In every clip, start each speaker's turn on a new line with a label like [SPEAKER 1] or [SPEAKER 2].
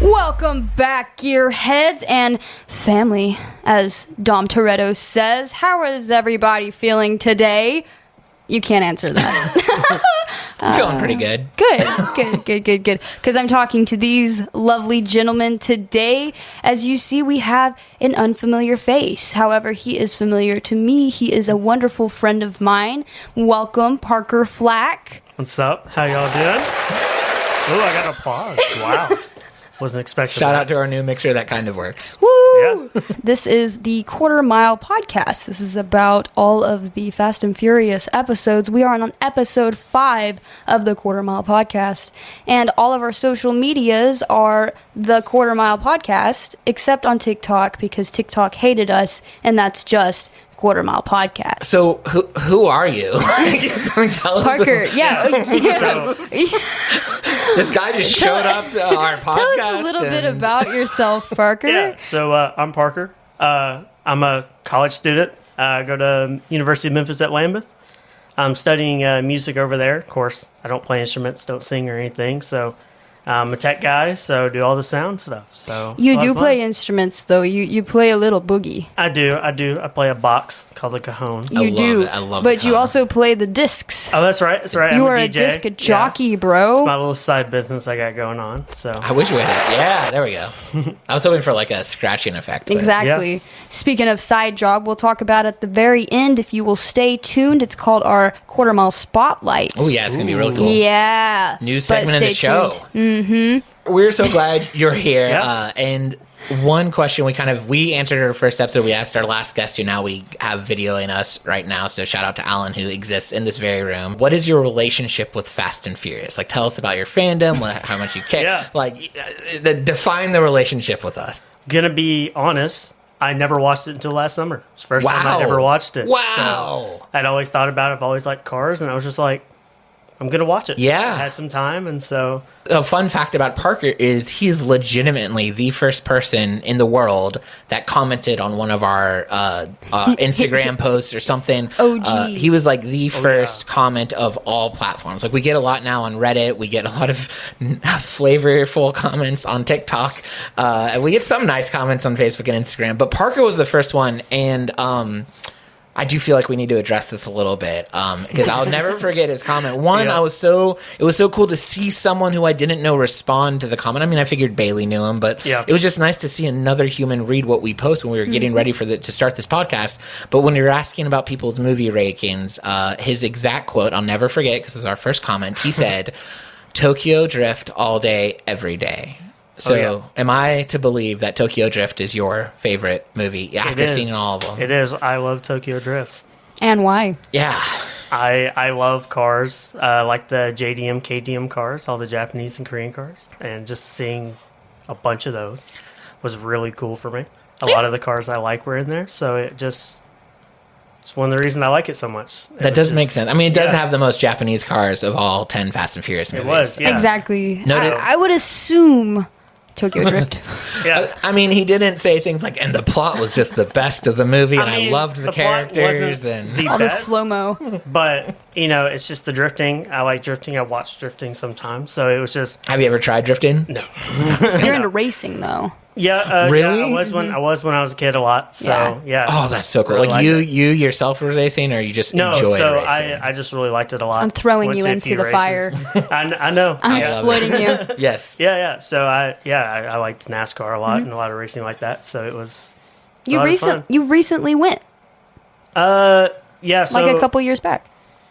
[SPEAKER 1] Welcome back, gearheads and family, as Dom Toretto says. How is everybody feeling today? You can't answer that.
[SPEAKER 2] I'm feeling pretty good.
[SPEAKER 1] Good. Because I'm talking to these lovely gentlemen today. As you see, we have an unfamiliar face. However, he is familiar to me. He is a wonderful friend of mine. Welcome, Parker FLACK.
[SPEAKER 3] What's up? How y'all doing? Oh, I got applause. Wow. Wasn't expecting
[SPEAKER 2] Shout
[SPEAKER 3] that.
[SPEAKER 2] out to our new mixer that kind of works.
[SPEAKER 1] Woo!
[SPEAKER 3] Yeah.
[SPEAKER 1] This is the Quarter Mile Podcast. This is about all of the Fast and Furious episodes. We are on episode 5 of the Quarter Mile Podcast. And all of our social medias are the Quarter Mile Podcast, except on TikTok, because TikTok hated us, and that's just Quarter Mile Podcast.
[SPEAKER 2] So who are you? Tell us.
[SPEAKER 1] Parker,
[SPEAKER 2] This guy just showed up to our podcast.
[SPEAKER 1] Tell us a little bit about yourself, Parker.
[SPEAKER 3] Yeah. So I'm Parker. I'm a college student. I go to University of Memphis at Lambeth. I'm studying music over there. Of course, I don't play instruments, don't sing or anything. So I'm a tech guy, so do all the sound stuff. So
[SPEAKER 1] You do play instruments, though. You play a little boogie.
[SPEAKER 3] I do. I play a box called the cajon.
[SPEAKER 1] You do.
[SPEAKER 2] I love
[SPEAKER 1] But
[SPEAKER 2] the
[SPEAKER 1] you
[SPEAKER 2] cajon.
[SPEAKER 1] also play the discs.
[SPEAKER 3] Oh, that's right. That's right.
[SPEAKER 1] You
[SPEAKER 3] I'm
[SPEAKER 1] are
[SPEAKER 3] a
[SPEAKER 1] a
[SPEAKER 3] DJ.
[SPEAKER 1] disc jockey,
[SPEAKER 3] Yeah.
[SPEAKER 1] bro.
[SPEAKER 3] It's my little side business I got going on. So
[SPEAKER 2] I wish we had. Yeah, there we go. I was hoping for like a scratching effect. But
[SPEAKER 1] Exactly.
[SPEAKER 3] Yeah.
[SPEAKER 1] Speaking of side job, we'll talk about at the very end. If you will stay tuned, it's called our Quarter Mile Spotlight.
[SPEAKER 2] Oh yeah, it's gonna be really cool.
[SPEAKER 1] Yeah.
[SPEAKER 2] New
[SPEAKER 1] But
[SPEAKER 2] segment in the
[SPEAKER 1] stay
[SPEAKER 2] show.
[SPEAKER 1] tuned.
[SPEAKER 2] We're so glad you're here.
[SPEAKER 3] Yeah.
[SPEAKER 2] And one question we answered our first episode. We asked our last guest who now we have videoing us right now. So shout out to Alan who exists in this very room. What is your relationship with Fast and Furious? Like tell us about your fandom, how much you care.
[SPEAKER 3] Yeah.
[SPEAKER 2] Like define the relationship with us.
[SPEAKER 3] Gonna be honest, I never watched it until last summer. It's the first time I ever watched it.
[SPEAKER 2] Wow.
[SPEAKER 3] So I'd always thought about it. I've always liked cars, and I was just like, I'm gonna watch it.
[SPEAKER 2] Yeah.
[SPEAKER 3] I had some time, and so
[SPEAKER 2] A fun fact about Parker is he's legitimately the first person in the world that commented on one of our Instagram posts or something.
[SPEAKER 1] OG.
[SPEAKER 2] He was like the first comment of all platforms. Like we get a lot now on Reddit. We get a lot of flavorful comments on TikTok. And we get some nice comments on Facebook and Instagram. But Parker was the first one. And I do feel like we need to address this a little bit because I'll never forget his comment. One,
[SPEAKER 3] Yeah.
[SPEAKER 2] it was so cool to see someone who I didn't know respond to the comment. I mean, I figured Bailey knew him, but
[SPEAKER 3] Yeah.
[SPEAKER 2] it was just nice to see another human read what we post when we were getting ready to start this podcast. But when you're asking about people's movie rankings, his exact quote, I'll never forget because it was our first comment. He said, "Tokyo Drift all day, every day." So,
[SPEAKER 3] yeah.
[SPEAKER 2] am I to believe that Tokyo Drift is your favorite movie after
[SPEAKER 3] it is.
[SPEAKER 2] seeing all of them?
[SPEAKER 3] It is. I love Tokyo Drift.
[SPEAKER 1] And why?
[SPEAKER 2] Yeah.
[SPEAKER 3] I love cars, like the JDM, KDM cars, all the Japanese and Korean cars, and just seeing a bunch of those was really cool for me. A lot of the cars I like were in there, so it's one of the reasons I like it so much.
[SPEAKER 2] That does make sense. I mean, it does
[SPEAKER 3] Yeah.
[SPEAKER 2] have the most Japanese cars of all 10 Fast and Furious movies.
[SPEAKER 3] It was, yeah.
[SPEAKER 1] Exactly.
[SPEAKER 2] No,
[SPEAKER 1] I would assume Tokyo Drift.
[SPEAKER 3] Yeah.
[SPEAKER 2] I mean, he didn't say things like, and the plot was just the best of the movie, and I
[SPEAKER 3] mean,
[SPEAKER 2] loved the
[SPEAKER 3] plot
[SPEAKER 2] characters.
[SPEAKER 3] wasn't
[SPEAKER 2] And
[SPEAKER 3] the
[SPEAKER 1] All the
[SPEAKER 3] best,
[SPEAKER 1] slow-mo.
[SPEAKER 3] but it's just the drifting. I like drifting. I watch drifting sometimes, so it was just
[SPEAKER 2] have you ever tried drifting?
[SPEAKER 3] no.
[SPEAKER 1] You're into racing, though.
[SPEAKER 3] Yeah,
[SPEAKER 2] Really?
[SPEAKER 3] Yeah, I was when I was a kid a lot. So yeah.
[SPEAKER 2] Oh, that's so cool.
[SPEAKER 3] Really
[SPEAKER 2] Like,
[SPEAKER 3] liked
[SPEAKER 2] you yourself were racing, or you just
[SPEAKER 3] No,
[SPEAKER 2] enjoy
[SPEAKER 3] so
[SPEAKER 2] racing?
[SPEAKER 3] I just really liked it a lot.
[SPEAKER 1] I'm throwing
[SPEAKER 3] Went
[SPEAKER 1] you
[SPEAKER 3] to a
[SPEAKER 1] into
[SPEAKER 3] few
[SPEAKER 1] the fire.
[SPEAKER 3] I know.
[SPEAKER 1] I'm
[SPEAKER 3] yeah.
[SPEAKER 1] exploiting you.
[SPEAKER 2] Yes.
[SPEAKER 3] Yeah. So I liked NASCAR a lot and a lot of racing like that. So it was.
[SPEAKER 1] You
[SPEAKER 3] fun.
[SPEAKER 1] recently went,
[SPEAKER 3] Yeah. So
[SPEAKER 1] like a couple years back.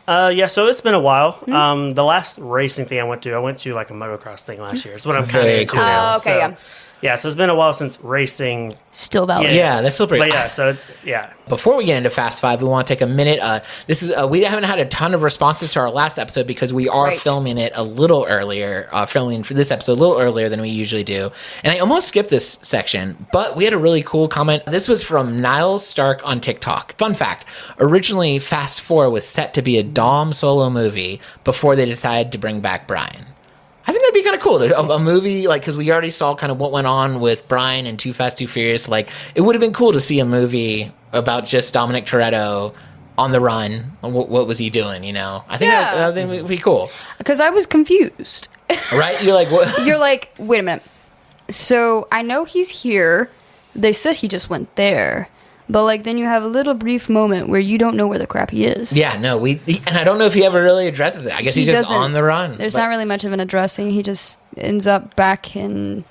[SPEAKER 3] Yeah. So it's been a while.
[SPEAKER 1] Mm-hmm.
[SPEAKER 3] The last racing thing I went to like a motocross thing last year. It's what I'm kind of
[SPEAKER 2] Very
[SPEAKER 3] into
[SPEAKER 2] cool.
[SPEAKER 3] now.
[SPEAKER 1] Oh, okay,
[SPEAKER 3] So,
[SPEAKER 1] yeah.
[SPEAKER 3] Yeah. So it's been a while since racing.
[SPEAKER 1] Still valid.
[SPEAKER 2] Yeah, that's still pretty.
[SPEAKER 3] But yeah. So it's
[SPEAKER 2] Before we get into Fast Five, we want to take a minute. We haven't had a ton of responses to our last episode because we are
[SPEAKER 1] Right.
[SPEAKER 2] filming it a little earlier, filming for this episode a little earlier than we usually do. And I almost skipped this section, but we had a really cool comment. This was from Niles Stark on TikTok. Fun fact: originally, Fast 4 was set to be a Dom solo movie before they decided to bring back Brian. I think that'd be kind of cool. A movie, like, because we already saw kind of what went on with Brian and Too Fast, Too Furious. Like, it would have been cool to see a movie about just Dominic Toretto on the run. What was he doing, I think that would be cool.
[SPEAKER 1] Because I was confused.
[SPEAKER 2] Right? You're like, what?
[SPEAKER 1] You're like, wait a minute. So I know he's here. They said he just went there. But, like, then you have a little brief moment where you don't know where the crap he is.
[SPEAKER 2] Yeah, no, and I don't know if he ever really addresses it. I guess he's just on the run.
[SPEAKER 1] There's not really much of an addressing. He just ends up back in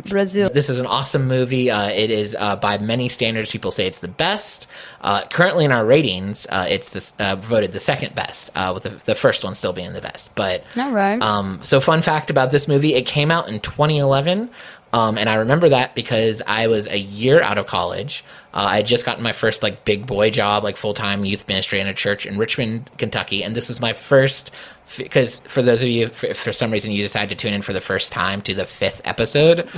[SPEAKER 1] Brazil.
[SPEAKER 2] This is an awesome movie. It is, by many standards, people say it's the best. Currently in our ratings, it's voted the second best, with the first one still being the best. But
[SPEAKER 1] All right.
[SPEAKER 2] So fun fact about this movie, it came out in 2011. And I remember that because I was a year out of college. I had just gotten my first like big boy job, like full-time youth ministry in a church in Richmond, Kentucky. And this was my first, because for those of you, if for some reason you decide to tune in for the first time to the 5th episode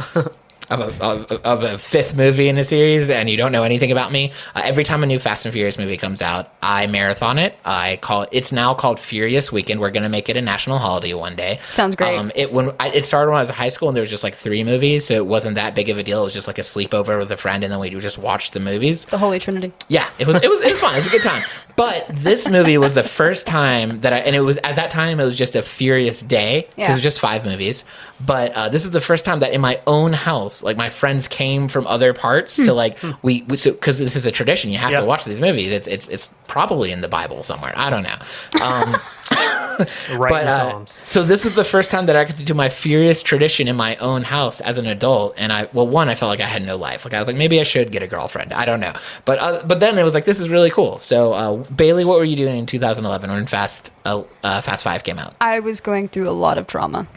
[SPEAKER 2] of a 5th movie in a series and you don't know anything about me, every time a new Fast and Furious movie comes out, I marathon it. It's now called Furious Weekend. We're going to make it a national holiday one day.
[SPEAKER 1] Sounds great.
[SPEAKER 2] It started when I was in high school and there was just like 3 movies, so it wasn't that big of a deal. It was just like a sleepover with a friend and then we would just watch the movies.
[SPEAKER 1] The Holy Trinity.
[SPEAKER 2] Yeah, it was fun. It was a good time. But this movie was the first time and it was, at that time, it was just a furious day because it was just 5 movies. But this is the first time that in my own house, like my friends came from other parts to like, because this is a tradition, you have to watch these movies. It's probably in the Bible somewhere. I don't know.
[SPEAKER 3] Psalms.
[SPEAKER 2] So this was the first time that I got to do my furious tradition in my own house as an adult, and I felt like I had no life. Like I was like, maybe I should get a girlfriend. I don't know, but then it was like, this is really cool. So Bailey, what were you doing in 2011 when Fast 5 came out?
[SPEAKER 1] I was going through a lot of trauma.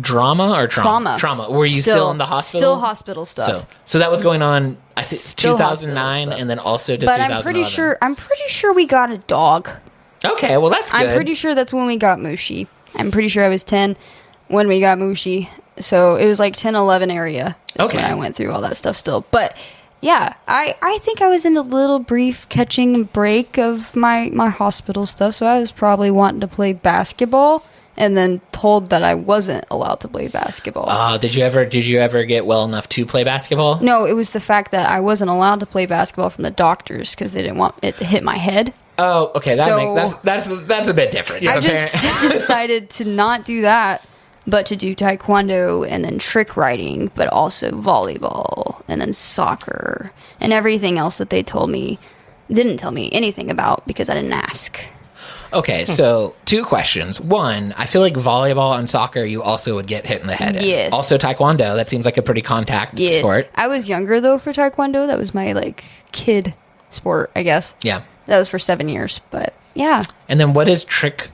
[SPEAKER 2] Drama or trauma? Trauma. Were you still in the hospital?
[SPEAKER 1] Still hospital stuff.
[SPEAKER 2] So that was going on, I think,
[SPEAKER 1] Still
[SPEAKER 2] 2009, and then also to 2011.
[SPEAKER 1] But I'm pretty sure we got a dog.
[SPEAKER 2] Okay, well that's good.
[SPEAKER 1] I'm pretty sure that's when we got Mushi. I'm pretty sure I was 10 when we got Mushi. So it was like 10, 11 area. That's when I went through all that stuff still. But yeah, I think I was in a little brief catching break of my hospital stuff. So I was probably wanting to play basketball and then told that I wasn't allowed to play basketball.
[SPEAKER 2] Did you ever get well enough to play basketball?
[SPEAKER 1] No, it was the fact that I wasn't allowed to play basketball from the doctors because they didn't want it to hit my head.
[SPEAKER 2] Oh, okay. That's a bit different.
[SPEAKER 1] I just decided to not do that, but to do taekwondo and then trick riding, but also volleyball and then soccer and everything else that they didn't tell me anything about because I didn't ask.
[SPEAKER 2] Okay, so 2 questions. 1, I feel like volleyball and soccer, you also would get hit in the head.
[SPEAKER 1] Yes.
[SPEAKER 2] Also taekwondo, that seems like a pretty contact sport.
[SPEAKER 1] I was younger, though, for taekwondo. That was my, kid sport, I guess.
[SPEAKER 2] Yeah.
[SPEAKER 1] That was for 7 years, but yeah.
[SPEAKER 2] And then what is trick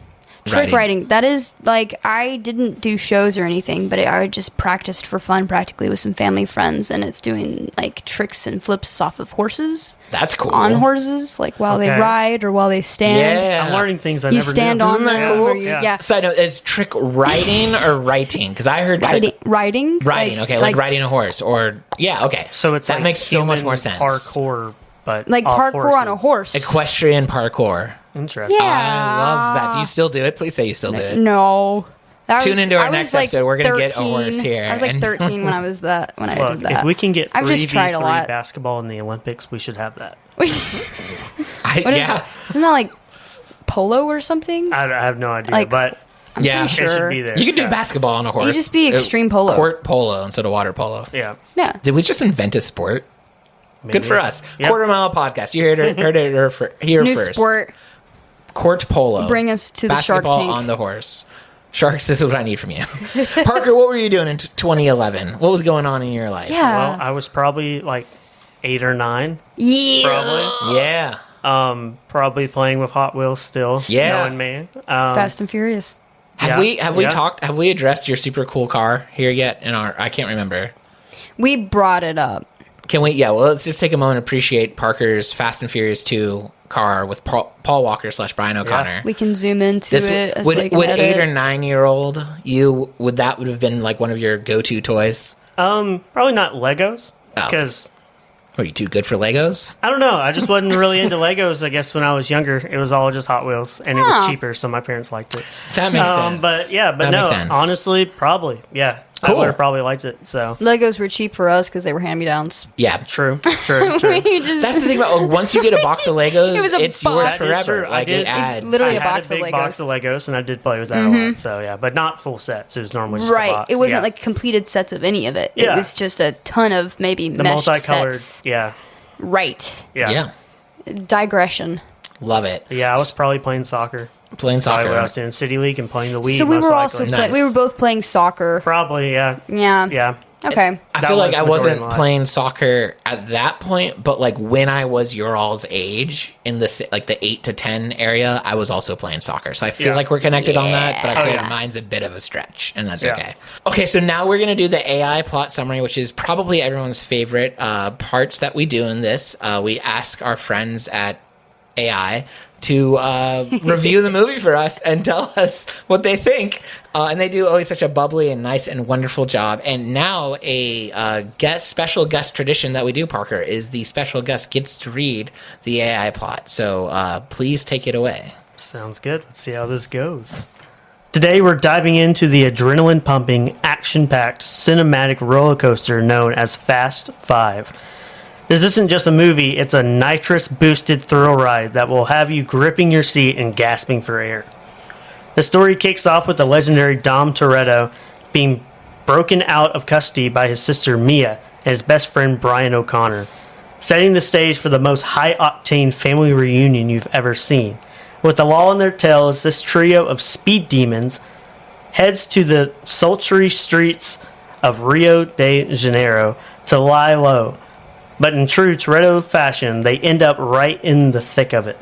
[SPEAKER 1] riding? That is, I didn't do shows or anything, but I just practiced for fun practically with some family friends, and it's doing, tricks and flips off of horses.
[SPEAKER 2] That's cool.
[SPEAKER 1] On horses, while they ride or while they stand.
[SPEAKER 2] Yeah.
[SPEAKER 3] I'm learning things I
[SPEAKER 1] you
[SPEAKER 3] never knew.
[SPEAKER 1] stand on
[SPEAKER 2] Isn't that
[SPEAKER 1] them.
[SPEAKER 2] cool?
[SPEAKER 1] Or yeah.
[SPEAKER 2] Side note, is trick riding or writing? Because I heard
[SPEAKER 1] Riding?
[SPEAKER 2] Riding, okay, like riding a horse. Or, yeah, okay.
[SPEAKER 3] So it's
[SPEAKER 2] that makes so much more sense.
[SPEAKER 3] Parkour, but
[SPEAKER 1] parkour on a horse.
[SPEAKER 2] Equestrian parkour.
[SPEAKER 3] Interesting.
[SPEAKER 1] Yeah.
[SPEAKER 2] I love that. Do you still do it? Please say you still do it.
[SPEAKER 1] No.
[SPEAKER 2] Tune into our next episode. We're going to get a
[SPEAKER 1] 13.
[SPEAKER 2] horse here.
[SPEAKER 1] I was 13 when I did that.
[SPEAKER 3] If we can get
[SPEAKER 1] I've just tried a
[SPEAKER 3] 3v3
[SPEAKER 1] lot.
[SPEAKER 3] basketball in the Olympics, we should have that.
[SPEAKER 1] What is that? Isn't that polo or something?
[SPEAKER 3] I have no idea, but
[SPEAKER 1] I'm pretty
[SPEAKER 3] it should
[SPEAKER 1] sure.
[SPEAKER 3] be there.
[SPEAKER 2] You can do basketball on a horse.
[SPEAKER 1] You just be extreme polo.
[SPEAKER 2] Court polo instead of water polo.
[SPEAKER 3] Yeah.
[SPEAKER 1] Yeah.
[SPEAKER 2] Did we just invent a sport?
[SPEAKER 3] Maybe.
[SPEAKER 2] Good for us.
[SPEAKER 3] Yep.
[SPEAKER 2] Quarter Mile Podcast. You heard it here
[SPEAKER 1] New
[SPEAKER 2] first.
[SPEAKER 1] sport.
[SPEAKER 2] Court polo.
[SPEAKER 1] Bring us to the Shark
[SPEAKER 2] Basketball
[SPEAKER 1] Tank.
[SPEAKER 2] on the horse. Sharks, this is what I need from you. Parker, what were you doing in 2011? What was going on in your life?
[SPEAKER 1] Yeah.
[SPEAKER 3] Well, I was probably 8 or 9.
[SPEAKER 1] Yeah.
[SPEAKER 3] Probably.
[SPEAKER 2] Yeah.
[SPEAKER 3] Probably playing with Hot Wheels still.
[SPEAKER 2] Yeah.
[SPEAKER 3] Knowing me.
[SPEAKER 1] Fast and Furious.
[SPEAKER 2] Have we addressed your super cool car here yet I can't remember.
[SPEAKER 1] We brought it up.
[SPEAKER 2] Can we? Yeah, well, let's just take a moment to appreciate Parker's Fast and Furious 2 car with Paul Walker / Brian O'Connor.
[SPEAKER 1] We can zoom into it. As
[SPEAKER 2] would
[SPEAKER 1] an
[SPEAKER 2] 8 or 9 year old would have been one of your go-to toys?
[SPEAKER 3] Probably not Legos
[SPEAKER 2] Oh.
[SPEAKER 3] because
[SPEAKER 2] Were you too good for Legos?
[SPEAKER 3] I don't know. I just wasn't really into Legos. I guess when I was younger, it was all just Hot Wheels, and it was cheaper, so my parents liked it.
[SPEAKER 2] That makes sense.
[SPEAKER 3] But
[SPEAKER 2] that
[SPEAKER 3] no,
[SPEAKER 2] makes sense.
[SPEAKER 3] honestly, probably, yeah. I would have probably liked it. So
[SPEAKER 1] Legos were cheap for us because they were hand-me-downs.
[SPEAKER 2] Yeah.
[SPEAKER 3] true.
[SPEAKER 2] That's the thing about once you get a box of Legos,
[SPEAKER 1] It was a
[SPEAKER 2] it's
[SPEAKER 1] box.
[SPEAKER 2] yours
[SPEAKER 1] That
[SPEAKER 3] is
[SPEAKER 2] forever.
[SPEAKER 3] true.
[SPEAKER 2] Like
[SPEAKER 3] I did-
[SPEAKER 2] it adds.
[SPEAKER 1] literally
[SPEAKER 3] I
[SPEAKER 1] a
[SPEAKER 3] had
[SPEAKER 1] box
[SPEAKER 3] a
[SPEAKER 1] of
[SPEAKER 3] big
[SPEAKER 1] Legos.
[SPEAKER 3] box of Legos, and I did play with that a lot. So yeah, but not full sets. It was normally just a
[SPEAKER 1] Right.
[SPEAKER 3] box.
[SPEAKER 1] It wasn't
[SPEAKER 3] Yeah.
[SPEAKER 1] like completed sets of any of it. It
[SPEAKER 3] Yeah.
[SPEAKER 1] was just a ton of maybe
[SPEAKER 3] the
[SPEAKER 1] meshed
[SPEAKER 3] multicolored.
[SPEAKER 1] sets.
[SPEAKER 3] Yeah.
[SPEAKER 1] Right.
[SPEAKER 3] Yeah.
[SPEAKER 1] Digression.
[SPEAKER 2] Love it.
[SPEAKER 3] Yeah, I was probably playing soccer.
[SPEAKER 2] Playing
[SPEAKER 3] Probably what I was
[SPEAKER 2] soccer.
[SPEAKER 3] doing City League and playing the Wii.
[SPEAKER 1] So we
[SPEAKER 3] most
[SPEAKER 1] were also
[SPEAKER 3] likely.
[SPEAKER 2] Nice.
[SPEAKER 1] we were both playing soccer.
[SPEAKER 3] Probably, yeah.
[SPEAKER 1] Yeah.
[SPEAKER 3] Yeah.
[SPEAKER 1] Okay.
[SPEAKER 2] I
[SPEAKER 3] That
[SPEAKER 2] feel like
[SPEAKER 3] was
[SPEAKER 2] I
[SPEAKER 3] majority
[SPEAKER 2] wasn't
[SPEAKER 3] of my life.
[SPEAKER 2] playing soccer at that point, but like when I was your all's age in the like the 8 to 10 area, I was also playing soccer. So I feel
[SPEAKER 3] Yeah.
[SPEAKER 2] like we're connected on that, but I
[SPEAKER 1] Yeah.
[SPEAKER 2] feel
[SPEAKER 1] Oh,
[SPEAKER 2] like
[SPEAKER 1] yeah.
[SPEAKER 2] mine's a bit of a stretch, and that's
[SPEAKER 3] Yeah.
[SPEAKER 2] okay. Okay, so now we're gonna do the AI plot summary, which is probably everyone's favorite parts that we do in this. We ask our friends at AI to review the movie for us and tell us what they think. And they do always such a bubbly and nice and wonderful job. And now a special guest tradition that we do, Parker, is the special guest gets to read the AI plot. So please take it away.
[SPEAKER 3] Sounds good. Let's see how this goes. Today we're diving into the adrenaline-pumping, action-packed, cinematic roller coaster known as Fast 5. This isn't just a movie, it's a nitrous-boosted thrill ride that will have you gripping your seat and gasping for air. The story kicks off with the legendary Dom Toretto being broken out of custody by his sister Mia and his best friend Brian O'Connor, setting the stage for the most high-octane family reunion you've ever seen. With the law on their tails, this trio of speed demons heads to the sultry streets of Rio de Janeiro to lie low. But in true Toretto fashion, they end up right in the thick of it.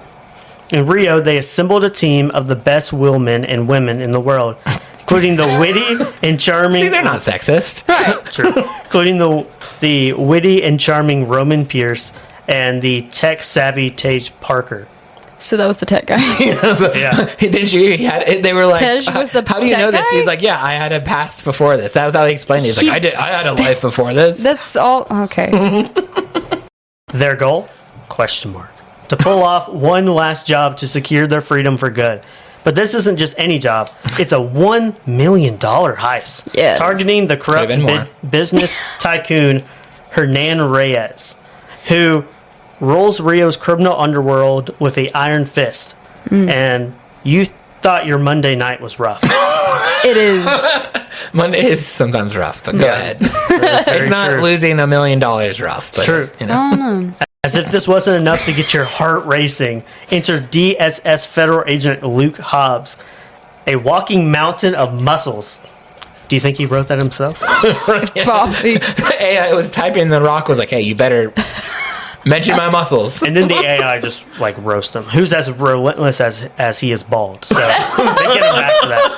[SPEAKER 3] In Rio, they assembled a team of the best wheelmen and women in the world, including the witty and charming...
[SPEAKER 2] See, they're not sexist.
[SPEAKER 3] True. Including the witty and charming Roman Pierce and the tech-savvy Tage Parker.
[SPEAKER 1] So that was the tech guy.
[SPEAKER 3] Yeah.
[SPEAKER 2] Didn't you? They were like,
[SPEAKER 1] Tej was the
[SPEAKER 2] how do you
[SPEAKER 1] tech
[SPEAKER 2] know this?
[SPEAKER 1] guy?
[SPEAKER 2] He's like, yeah, I had a past before this. That was how he explained it. He's like, I had a life before this.
[SPEAKER 1] That's all. Okay.
[SPEAKER 3] Their goal? Question mark. To pull off one last job to secure their freedom for good. But this isn't just any job. It's a $1 million heist.
[SPEAKER 1] Yes.
[SPEAKER 3] Targeting the corrupt
[SPEAKER 2] been more.
[SPEAKER 3] business tycoon Hernan Reyes, who rules Rio's criminal underworld with a iron fist. And you thought your Monday night was rough.
[SPEAKER 1] It is.
[SPEAKER 2] Monday is sometimes rough, but go ahead.
[SPEAKER 3] Very
[SPEAKER 2] It's not
[SPEAKER 3] true.
[SPEAKER 2] losing $1 million rough, but
[SPEAKER 3] True.
[SPEAKER 2] you know.
[SPEAKER 3] As if this wasn't enough to get your heart racing, enter DSS Federal Agent Luke Hobbs, a walking mountain of muscles. Do you think he wrote that himself?
[SPEAKER 1] Probably.
[SPEAKER 2] AI was typing, the rock was like, hey, you better mention my muscles.
[SPEAKER 3] And then the AI just like roast him. Who's as relentless as he is bald? So they get him back for that.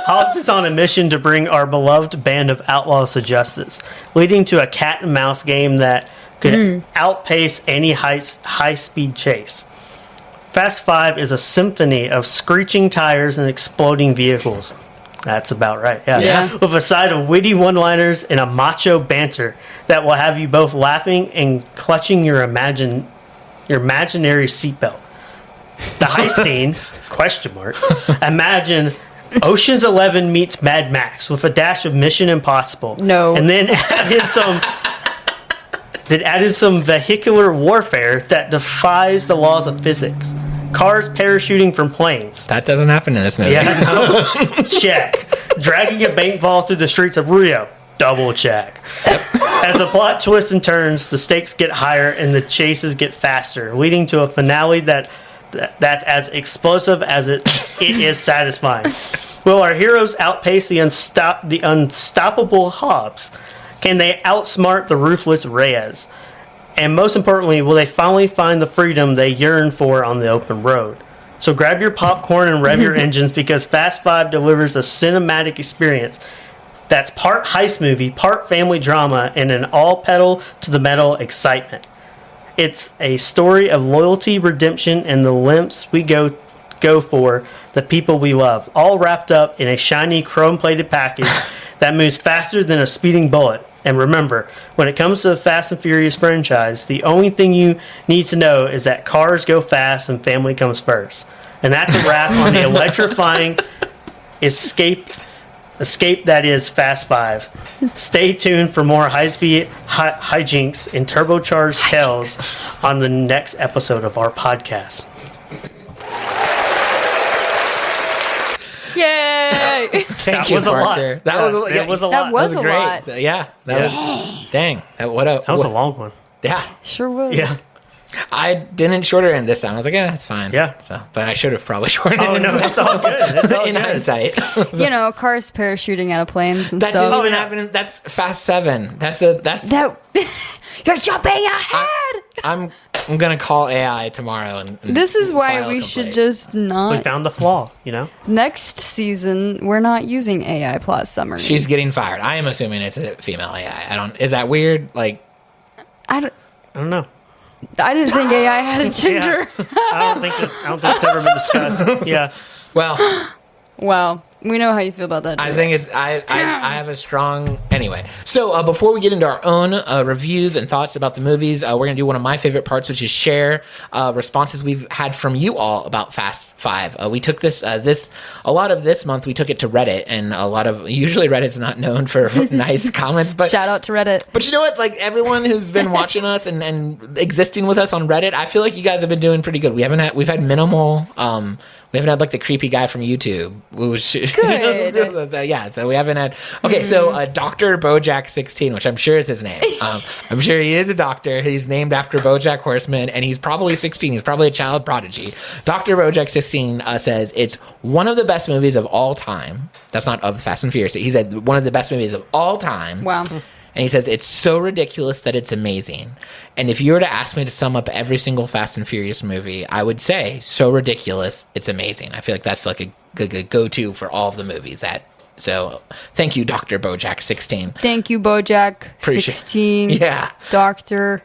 [SPEAKER 3] Hobbs is on a mission to bring our beloved band of outlaws to justice, leading to a cat and mouse game that could outpace any high-speed chase. Fast 5 is a symphony of screeching tires and exploding vehicles. That's about right.
[SPEAKER 2] Yeah.
[SPEAKER 3] With a side of witty one-liners and a macho banter that will have you both laughing and clutching your imaginary seatbelt. The heist scene, question mark, imagine Ocean's 11 meets Mad Max with a dash of Mission Impossible.
[SPEAKER 1] No.
[SPEAKER 3] And then add in some vehicular warfare that defies the laws of physics. Cars parachuting from planes.
[SPEAKER 2] That doesn't happen in this movie.
[SPEAKER 3] Yeah, no. Check. Dragging a bank vault through the streets of Rio. Double check. As the plot twists and turns, the stakes get higher and the chases get faster, leading to a finale that's as explosive as it is satisfying. Will our heroes outpace the unstoppable Hobbs? Can they outsmart the ruthless Reyes? And most importantly, will they finally find the freedom they yearn for on the open road? So grab your popcorn and rev your engines, because Fast 5 delivers a cinematic experience that's part heist movie, part family drama, and an all-pedal to the metal excitement. It's a story of loyalty, redemption, and the lengths we go for the people we love, all wrapped up in a shiny chrome-plated package that moves faster than a speeding bullet. And remember, when it comes to the Fast and Furious franchise, the only thing you need to know is that cars go fast and family comes first. And that's a wrap on the electrifying escape that is Fast 5. Stay tuned for more high-speed hijinks and turbocharged tales on the next episode of our podcast.
[SPEAKER 1] Yay!
[SPEAKER 2] Thank you, Parker. That was a lot.
[SPEAKER 1] That was a
[SPEAKER 2] great.
[SPEAKER 1] lot.
[SPEAKER 2] So, yeah. Dang. That was
[SPEAKER 3] a long one.
[SPEAKER 2] Yeah.
[SPEAKER 1] Sure was.
[SPEAKER 3] Yeah.
[SPEAKER 2] I didn't shorter it this time. I was like, yeah, it's fine.
[SPEAKER 3] Yeah.
[SPEAKER 2] So, but I should have probably shortened it.
[SPEAKER 3] Oh, no, it's all good. It's all
[SPEAKER 2] in
[SPEAKER 3] good.
[SPEAKER 2] hindsight.
[SPEAKER 1] You know, cars parachuting out of planes and
[SPEAKER 2] That
[SPEAKER 1] stuff.
[SPEAKER 2] didn't even happen. That's Fast 7. That's
[SPEAKER 1] You're jumping ahead.
[SPEAKER 2] I'm gonna call AI tomorrow and
[SPEAKER 1] This is why
[SPEAKER 2] file a
[SPEAKER 1] we
[SPEAKER 2] complaint.
[SPEAKER 1] should just
[SPEAKER 3] We
[SPEAKER 1] not.
[SPEAKER 3] found the flaw, you know?
[SPEAKER 1] Next season, we're not using AI plot summary.
[SPEAKER 2] She's getting fired. I am assuming it's a female AI. Is that weird? Like,
[SPEAKER 1] I
[SPEAKER 3] I don't know.
[SPEAKER 1] didn't think AI had a gender.
[SPEAKER 3] I don't think it's ever been discussed. Yeah.
[SPEAKER 2] well,
[SPEAKER 1] Wow. We know how you feel about that.
[SPEAKER 2] I think it's I have a strong anyway. So before we get into our own reviews and thoughts about the movies, we're gonna do one of my favorite parts, which is share responses we've had from you all about Fast 5. We took this a lot of this month. We took it to Reddit, and usually Reddit's not known for nice comments, but
[SPEAKER 1] Shout out to Reddit.
[SPEAKER 2] But you know what? Like everyone who's been watching us and existing with us on Reddit, I feel like you guys have been doing pretty good. We've had minimal. We haven't had like the creepy guy from YouTube.
[SPEAKER 1] Good.
[SPEAKER 2] Yeah, so we haven't had. Okay, so Dr. Bojack 16, which I'm sure is his name. I'm sure he is a doctor. He's named after Bojack Horseman, and he's probably 16. He's probably a child prodigy. Dr. Bojack 16 says it's one of the best movies of all time. That's not of Fast and Furious. He said one of the best movies of all time.
[SPEAKER 1] Wow.
[SPEAKER 2] And he says, it's so ridiculous that it's amazing. And if you were to ask me to sum up every single Fast and Furious movie, I would say, so ridiculous, it's amazing. I feel like that's like a good go-to for all of the movies. So thank you, Dr. Bojack 16.
[SPEAKER 1] Thank you, Bojack.
[SPEAKER 2] Appreciate-
[SPEAKER 1] 16.
[SPEAKER 2] Yeah.
[SPEAKER 1] Doctor.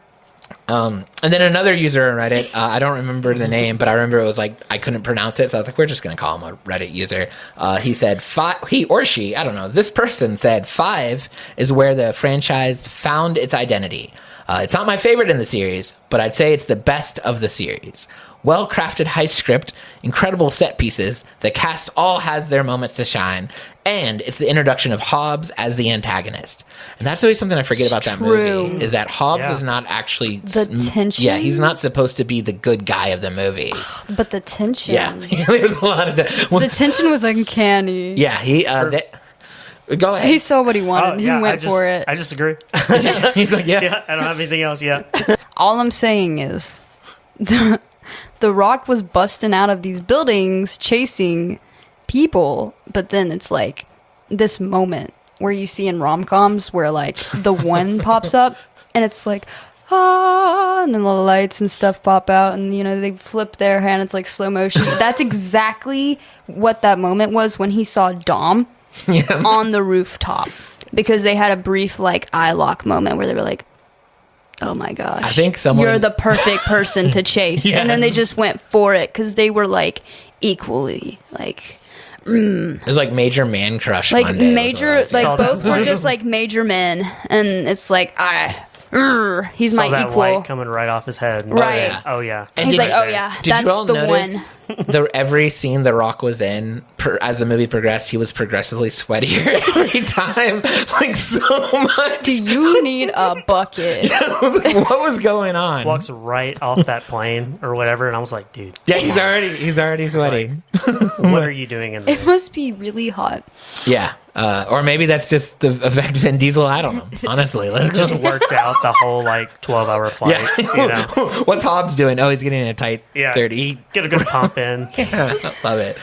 [SPEAKER 2] And then another user on Reddit, I don't remember the name, but I remember it was like, I couldn't pronounce it. So I was like, we're just going to call him a Reddit user. He said, he or she, I don't know, this person said 5 is where the franchise found its identity. It's not my favorite in the series, but I'd say it's the best of the series. Well-crafted heist script, incredible set pieces, the cast all has their moments to shine, and it's the introduction of Hobbs as the antagonist. And that's always something I forget about that movie, is that Hobbs is not actually...
[SPEAKER 1] The tension?
[SPEAKER 2] Yeah, he's not supposed to be the good guy of the movie.
[SPEAKER 1] But the tension.
[SPEAKER 2] Yeah, there's a lot of...
[SPEAKER 1] The tension was uncanny.
[SPEAKER 2] Yeah, go ahead.
[SPEAKER 1] He saw what he wanted. He went for it.
[SPEAKER 3] I disagree.
[SPEAKER 2] He's like, yeah.
[SPEAKER 3] Yeah, I don't have anything else yet.
[SPEAKER 1] All I'm saying is... The Rock was busting out of these buildings chasing people, but then it's like this moment where you see in rom-coms where like the one pops up and it's like and then the lights and stuff pop out and you know they flip their hand, it's like slow motion. That's exactly what that moment was when he saw Dom on the rooftop, because they had a brief like eye lock moment where they were like, oh my gosh,
[SPEAKER 2] I think
[SPEAKER 1] you're the perfect person to chase.
[SPEAKER 2] Yes.
[SPEAKER 1] And then they just went for it because they were like equally like
[SPEAKER 2] It was like major man crush
[SPEAKER 1] like
[SPEAKER 2] Monday,
[SPEAKER 1] major
[SPEAKER 2] was what I
[SPEAKER 1] like
[SPEAKER 3] saw
[SPEAKER 1] both
[SPEAKER 3] that.
[SPEAKER 1] were just like major men, and it's like he's
[SPEAKER 3] Saw
[SPEAKER 1] my
[SPEAKER 3] that
[SPEAKER 1] equal.
[SPEAKER 3] light coming right off his head.
[SPEAKER 1] Right.
[SPEAKER 3] Oh, yeah.
[SPEAKER 2] And
[SPEAKER 1] He's
[SPEAKER 2] did
[SPEAKER 1] like,
[SPEAKER 2] you-
[SPEAKER 1] oh yeah,
[SPEAKER 2] Did
[SPEAKER 1] that's
[SPEAKER 2] you all
[SPEAKER 1] the
[SPEAKER 2] notice every scene The Rock was in, as the movie progressed, he was progressively sweatier every time, like so much.
[SPEAKER 1] Do you need a bucket?
[SPEAKER 2] What was going on?
[SPEAKER 3] Walks right off that plane or whatever, and I was like, dude,
[SPEAKER 2] Yeah, he's already sweating.
[SPEAKER 3] what are you doing in there?
[SPEAKER 1] It must be really hot.
[SPEAKER 2] Yeah, or maybe that's just the effect of Vin Diesel. I don't know. Honestly,
[SPEAKER 3] Just worked out the whole like 12-hour flight.
[SPEAKER 2] yeah.
[SPEAKER 3] You know?
[SPEAKER 2] What's Hobbs doing? Oh, he's getting a tight
[SPEAKER 3] Yeah.
[SPEAKER 2] 30.
[SPEAKER 3] Get a good pump in.
[SPEAKER 2] Love it.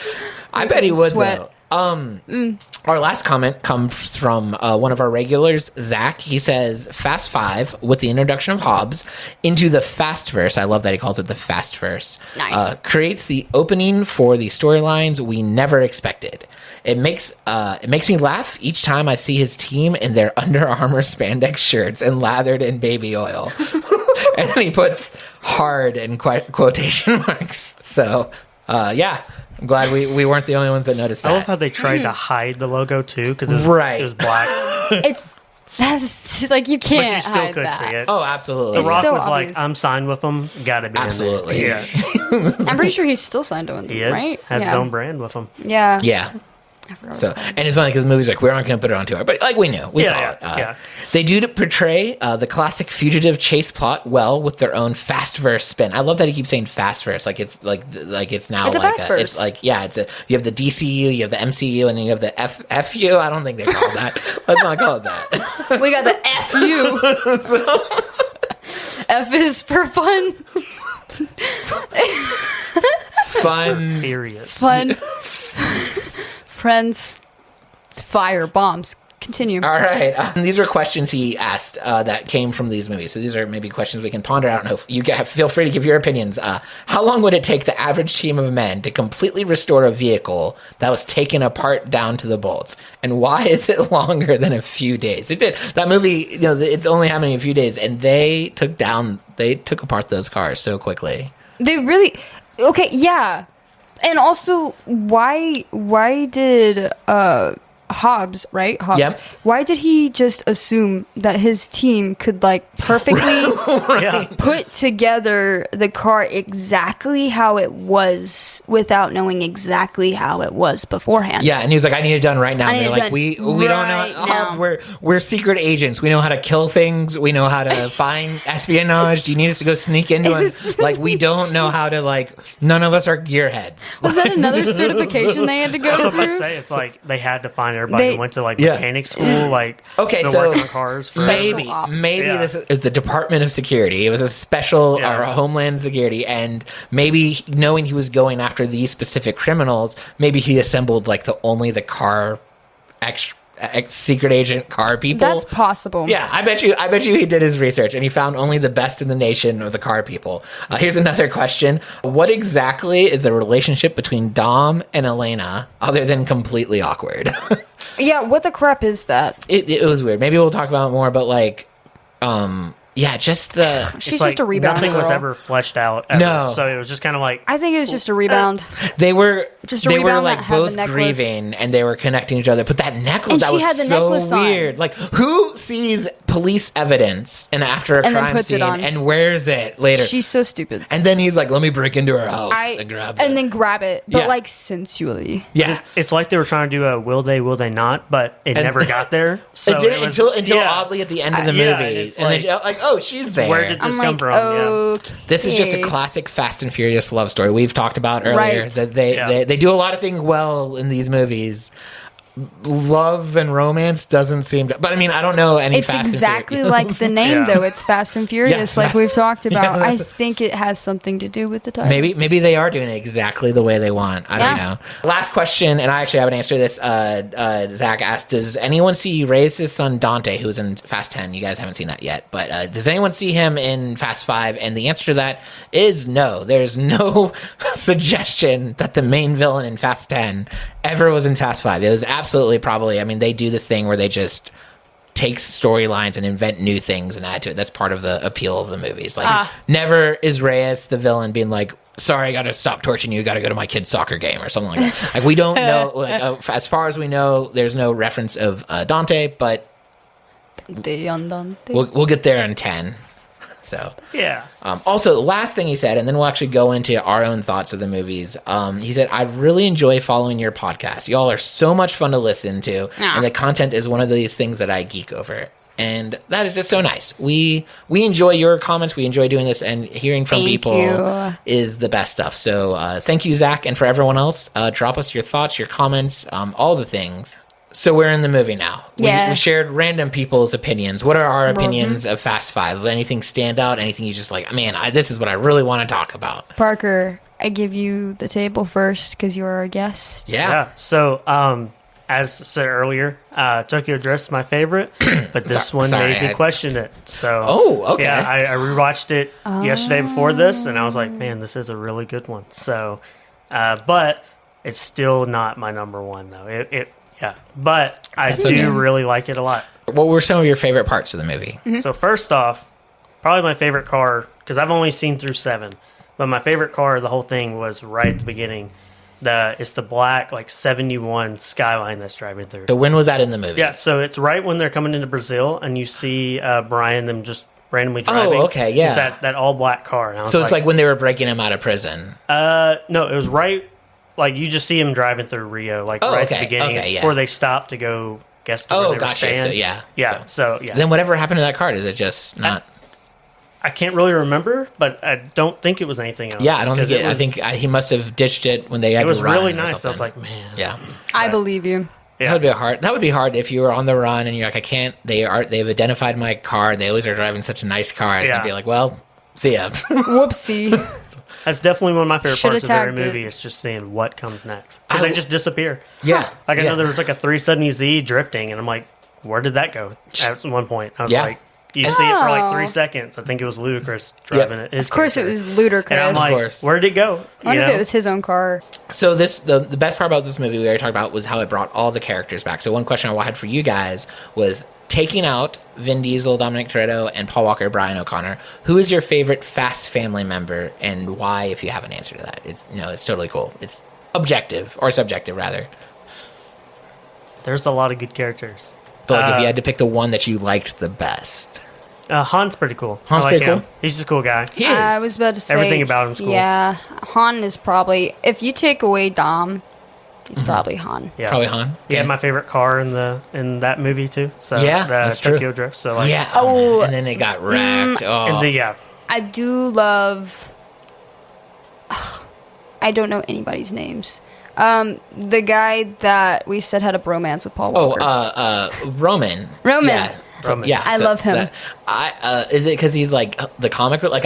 [SPEAKER 2] I bet he would
[SPEAKER 1] Sweat.
[SPEAKER 2] though. Our last comment comes from one of our regulars, Zach. He says, Fast 5, with the introduction of Hobbs into the Fastverse, I love that he calls it the Fastverse,
[SPEAKER 1] Nice.
[SPEAKER 2] creates the opening for the storylines we never expected. It makes me laugh each time I see his team in their Under Armour spandex shirts and lathered in baby oil. And then he puts hard in quotation marks. So, yeah. I'm glad we weren't the only ones that noticed that.
[SPEAKER 3] I love how they tried to hide the logo too, because it was black.
[SPEAKER 1] That's like you can't
[SPEAKER 3] But you still
[SPEAKER 1] hide
[SPEAKER 3] could
[SPEAKER 1] that.
[SPEAKER 3] see it.
[SPEAKER 2] Oh, absolutely.
[SPEAKER 3] The Rock
[SPEAKER 1] so
[SPEAKER 3] was
[SPEAKER 1] obvious.
[SPEAKER 3] like, I'm signed with them. Gotta be
[SPEAKER 2] Absolutely.
[SPEAKER 3] in there. Yeah.
[SPEAKER 1] I'm pretty sure he's still signed to him,
[SPEAKER 3] He is.
[SPEAKER 1] right?
[SPEAKER 3] Has
[SPEAKER 1] yeah.
[SPEAKER 3] his own brand with them.
[SPEAKER 1] Yeah.
[SPEAKER 2] Yeah. So, and it's funny because the movie's like, we're not going to put it on tour, but like we knew, we saw it. They do portray the classic fugitive chase plot well with their own fast verse spin. I love that he keeps saying fast verse, like it's like it's now
[SPEAKER 1] it's
[SPEAKER 2] like
[SPEAKER 1] a fast verse.
[SPEAKER 2] It's like you have the DCU, you have the MCU, and then you have the FU. I don't think they call it that. Let's not call it that.
[SPEAKER 1] We got the FU. F is for fun.
[SPEAKER 2] Fun,
[SPEAKER 3] furious,
[SPEAKER 1] fun. Friends, fire, bombs. Continue.
[SPEAKER 2] All right. These are questions he asked that came from these movies. So these are maybe questions we can ponder. I don't know. If you feel free to give your opinions. How long would it take the average team of men to completely restore a vehicle that was taken apart down to the bolts? And why is it longer than a few days? It did. That movie, it's only happening a few days, and they took apart those cars so quickly.
[SPEAKER 1] They really... Okay, yeah. And also, why did Hobbs, right? Hobbs.
[SPEAKER 2] Yep.
[SPEAKER 1] Why did he just assume that his team could perfectly put together the car exactly how it was without knowing exactly how it was beforehand?
[SPEAKER 2] Yeah, and he was like, "I need it done right now." And they're like, "We don't know. Hobbs, we're secret agents. We know how to kill things. We know how to find espionage. Do you need us to go sneak into them? We don't know how to None of us are gearheads."
[SPEAKER 1] Was that another certification they had to go
[SPEAKER 3] through?
[SPEAKER 1] through?
[SPEAKER 3] I was about to say, it's like they had to find everybody who went to mechanic school,
[SPEAKER 2] okay,
[SPEAKER 3] to
[SPEAKER 2] so
[SPEAKER 3] work on cars.
[SPEAKER 2] Maybe this is the Department of Security. It was a special or Homeland Security, and maybe knowing he was going after these specific criminals, maybe he assembled the car secret agent car people.
[SPEAKER 1] That's possible.
[SPEAKER 2] Yeah, I bet you he did his research and he found only the best in the nation of the car people. Here's another question. What exactly is the relationship between Dom and Elena other than completely awkward?
[SPEAKER 1] Yeah, what the crap is that?
[SPEAKER 2] It was weird. Maybe we'll talk about it more, but just the...
[SPEAKER 1] She's just a rebound
[SPEAKER 3] Nothing
[SPEAKER 1] girl.
[SPEAKER 3] was ever fleshed out ever.
[SPEAKER 2] No.
[SPEAKER 3] So it was just kind of
[SPEAKER 1] I think it was just a rebound.
[SPEAKER 2] They were
[SPEAKER 1] just a rebound that had
[SPEAKER 2] both
[SPEAKER 1] the necklace.
[SPEAKER 2] grieving and they were connecting each other. But that necklace,
[SPEAKER 1] And
[SPEAKER 2] that
[SPEAKER 1] she
[SPEAKER 2] was
[SPEAKER 1] had the
[SPEAKER 2] so
[SPEAKER 1] necklace on.
[SPEAKER 2] weird. Who sees police evidence and after a
[SPEAKER 1] And then
[SPEAKER 2] crime
[SPEAKER 1] puts it
[SPEAKER 2] scene
[SPEAKER 1] on.
[SPEAKER 2] and wears it later?
[SPEAKER 1] She's so stupid.
[SPEAKER 2] And then he's like, "Let me break into her house and grab it."
[SPEAKER 1] And then grab it, but
[SPEAKER 2] Yeah.
[SPEAKER 1] sensually.
[SPEAKER 2] Yeah.
[SPEAKER 3] It's like they were trying to do a will they, will they not, but it never got there. So
[SPEAKER 2] it didn't until
[SPEAKER 3] yeah.
[SPEAKER 2] oddly at the end of the
[SPEAKER 3] Yeah,
[SPEAKER 2] movie.
[SPEAKER 3] it's
[SPEAKER 2] And then oh, she's there.
[SPEAKER 3] Where did this
[SPEAKER 1] I'm
[SPEAKER 3] come from?
[SPEAKER 1] okay.
[SPEAKER 2] This is just a classic Fast and Furious love story. We've talked about earlier
[SPEAKER 1] Right.
[SPEAKER 2] that they do a lot of things well in these movies. Love and romance doesn't seem to, but I mean, I don't know any
[SPEAKER 1] It's
[SPEAKER 2] Fast
[SPEAKER 1] exactly
[SPEAKER 2] and Furious.
[SPEAKER 1] like the name, though. It's Fast and Furious,
[SPEAKER 2] Yes.
[SPEAKER 1] we've talked about.
[SPEAKER 2] Yeah.
[SPEAKER 1] I think it has something to do with the title.
[SPEAKER 2] Maybe they are doing it exactly the way they want. I don't
[SPEAKER 1] Yeah.
[SPEAKER 2] know. Last question, and I actually have an answer to this. Zach asked, does anyone see Reyes' son Dante, who's in Fast 10? You guys haven't seen that yet, but does anyone see him in Fast 5? And the answer to that is no. There's no suggestion that the main villain in Fast 10 ever was in Fast 5. It was absolutely probably, I mean, they do this thing where they just take storylines and invent new things and add to it. That's part of the appeal of the movies. Never is Reyes the villain being like, "Sorry, I got to stop torching you. Got to go to my kid's soccer game," or something like that. We don't know. As far as we know, there's no reference of Dante, but we'll get there in 10. So
[SPEAKER 3] yeah.
[SPEAKER 2] Also, the last thing he said, and then we'll actually go into our own thoughts of the movies. He said, "I really enjoy following your podcast. Y'all are so much fun to listen to, and the content is one of these things that I geek over." And that is just so nice. We enjoy your comments. We enjoy doing this, and hearing from people is the best stuff. So thank you, Zach, and for everyone else, drop us your thoughts, your comments, all the things. So we're in the movie now. We shared random people's opinions. What are our opinions of Fast 5? Will anything stand out? Anything you just this is what I really want to talk about?
[SPEAKER 1] Parker, I give you the table first because you're our guest.
[SPEAKER 2] Yeah.
[SPEAKER 3] So, as said earlier, Tokyo Drift's my favorite, but this one made me question it. So,
[SPEAKER 2] okay.
[SPEAKER 3] Yeah, I rewatched it yesterday before this, and I was like, man, this is a really good one. So, but it's still not my number one, though. Yeah, but I do really like it a lot.
[SPEAKER 2] What were some of your favorite parts of the movie?
[SPEAKER 1] Mm-hmm.
[SPEAKER 3] So first off, probably my favorite car, because I've only seen through 7, but my favorite car, the whole thing, was right at the beginning. It's the black, 71 Skyline that's driving through.
[SPEAKER 2] So when was that in the movie?
[SPEAKER 3] Yeah, so it's right when they're coming into Brazil, and you see Brian, them just randomly driving.
[SPEAKER 2] Oh, okay, yeah.
[SPEAKER 3] It's that all-black car. And I was
[SPEAKER 2] So it's like when they were breaking him out of prison.
[SPEAKER 3] No, it was right like you just see him driving through Rio, like right at the beginning, before they stop to go guess where they were staying.
[SPEAKER 2] So,
[SPEAKER 3] yeah.
[SPEAKER 2] Then whatever happened to that card? Is it just not?
[SPEAKER 3] I can't really remember, but I don't think it was anything else.
[SPEAKER 2] Yeah, I don't think it. I think he must have ditched it when they had to run.
[SPEAKER 3] It was really nice. I was like, man.
[SPEAKER 2] Yeah.
[SPEAKER 1] I believe you.
[SPEAKER 2] Yeah. That would be hard if you were on the run and you're like, I can't. They've identified my car. They always are driving such a nice car. So I'd be like, well, see ya.
[SPEAKER 1] Whoopsie.
[SPEAKER 3] That's definitely one of my favorite parts of every movie. Is just seeing what comes next, because they just disappear.
[SPEAKER 2] Yeah.
[SPEAKER 3] Like I know there was like a 370Z drifting, and I'm like, where did that go? At one point, I was like. You see it for like 3 seconds. I think it was Ludacris driving it.
[SPEAKER 1] Of course, it was Ludacris.
[SPEAKER 3] And I'm like, where did it go?
[SPEAKER 1] I wonder if it was his own car.
[SPEAKER 2] So the best part about this movie we already talked about was how it brought all the characters back. So one question I had for you guys was, taking out Vin Diesel, Dominic Toretto, and Paul Walker, Brian O'Connor, who is your favorite Fast family member and why? If you have an answer to that, it's totally cool. It's objective or subjective rather.
[SPEAKER 3] There's a lot of good characters.
[SPEAKER 2] But like if you had to pick the one that you liked the best.
[SPEAKER 3] Han's pretty cool.
[SPEAKER 2] Han's pretty cool?
[SPEAKER 3] He's just a cool guy.
[SPEAKER 2] He is.
[SPEAKER 1] I was about to say...
[SPEAKER 3] Everything about him's cool.
[SPEAKER 1] Yeah, Han is probably... If you take away Dom, he's probably Han.
[SPEAKER 2] Yeah. Probably Han. Okay.
[SPEAKER 3] He had my favorite car in that movie, too. So
[SPEAKER 2] that's
[SPEAKER 3] Tokyo
[SPEAKER 2] true.
[SPEAKER 3] Drift. So like,
[SPEAKER 2] and then it got wrecked.
[SPEAKER 3] And
[SPEAKER 1] I do love... I don't know anybody's names. The guy that we said had a bromance with Paul Walker.
[SPEAKER 2] Roman.
[SPEAKER 1] Roman.
[SPEAKER 2] Yeah.
[SPEAKER 1] I love him.
[SPEAKER 2] Is it because he's like the comic? Like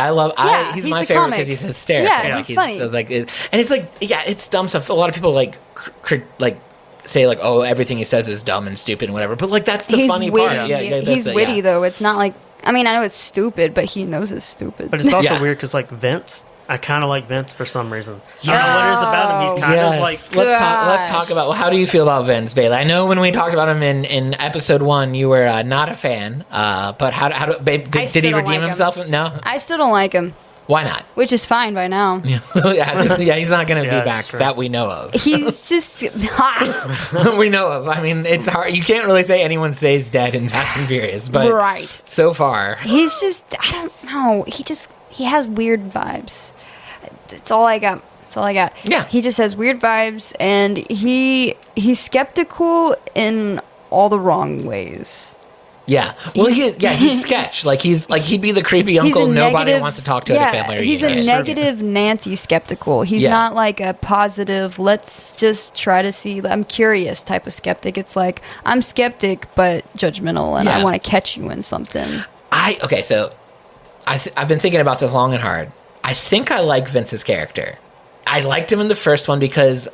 [SPEAKER 2] he's my favorite because he's hysterical.
[SPEAKER 1] Yeah, he's funny.
[SPEAKER 2] And it's like it's dumb stuff. A lot of people say like, oh, everything he says is dumb and stupid and whatever. But like that's the funny
[SPEAKER 1] witty.
[SPEAKER 2] part. Yeah,
[SPEAKER 1] he's witty though. It's not like, I mean, I know it's stupid, but he knows it's stupid.
[SPEAKER 3] But it's also weird because like Vince. I kind of like Vince for some reason. I don't know what it is about him. He's kind of like...
[SPEAKER 2] Let's talk about... Well, how do you feel about Vince, Bailey? I know when we talked about him in episode 1, you were not a fan. But did he redeem himself? No?
[SPEAKER 1] I still don't like him.
[SPEAKER 2] Why not?
[SPEAKER 1] Which is fine by now.
[SPEAKER 2] Yeah, he's not going to be back that we know of.
[SPEAKER 1] He's just...
[SPEAKER 2] we know of. I mean, it's hard. You can't really say anyone stays dead in Fast and Furious, but
[SPEAKER 1] right.
[SPEAKER 2] So far...
[SPEAKER 1] He's just... I don't know. He has weird vibes. That's all I got.
[SPEAKER 2] Yeah.
[SPEAKER 1] He just has weird vibes, and he's skeptical in all the wrong ways.
[SPEAKER 2] Yeah. Well, he's sketch. Like he'd be the creepy uncle nobody wants to talk to at a family reunion.
[SPEAKER 1] He's a negative Nancy skeptical. He's not like a positive, let's just try to see, I'm curious type of skeptic. It's like, I'm skeptic but judgmental, and I want to catch you in something.
[SPEAKER 2] So I've been thinking about this long and hard. I think I like Vince's character. I liked him in the first one because,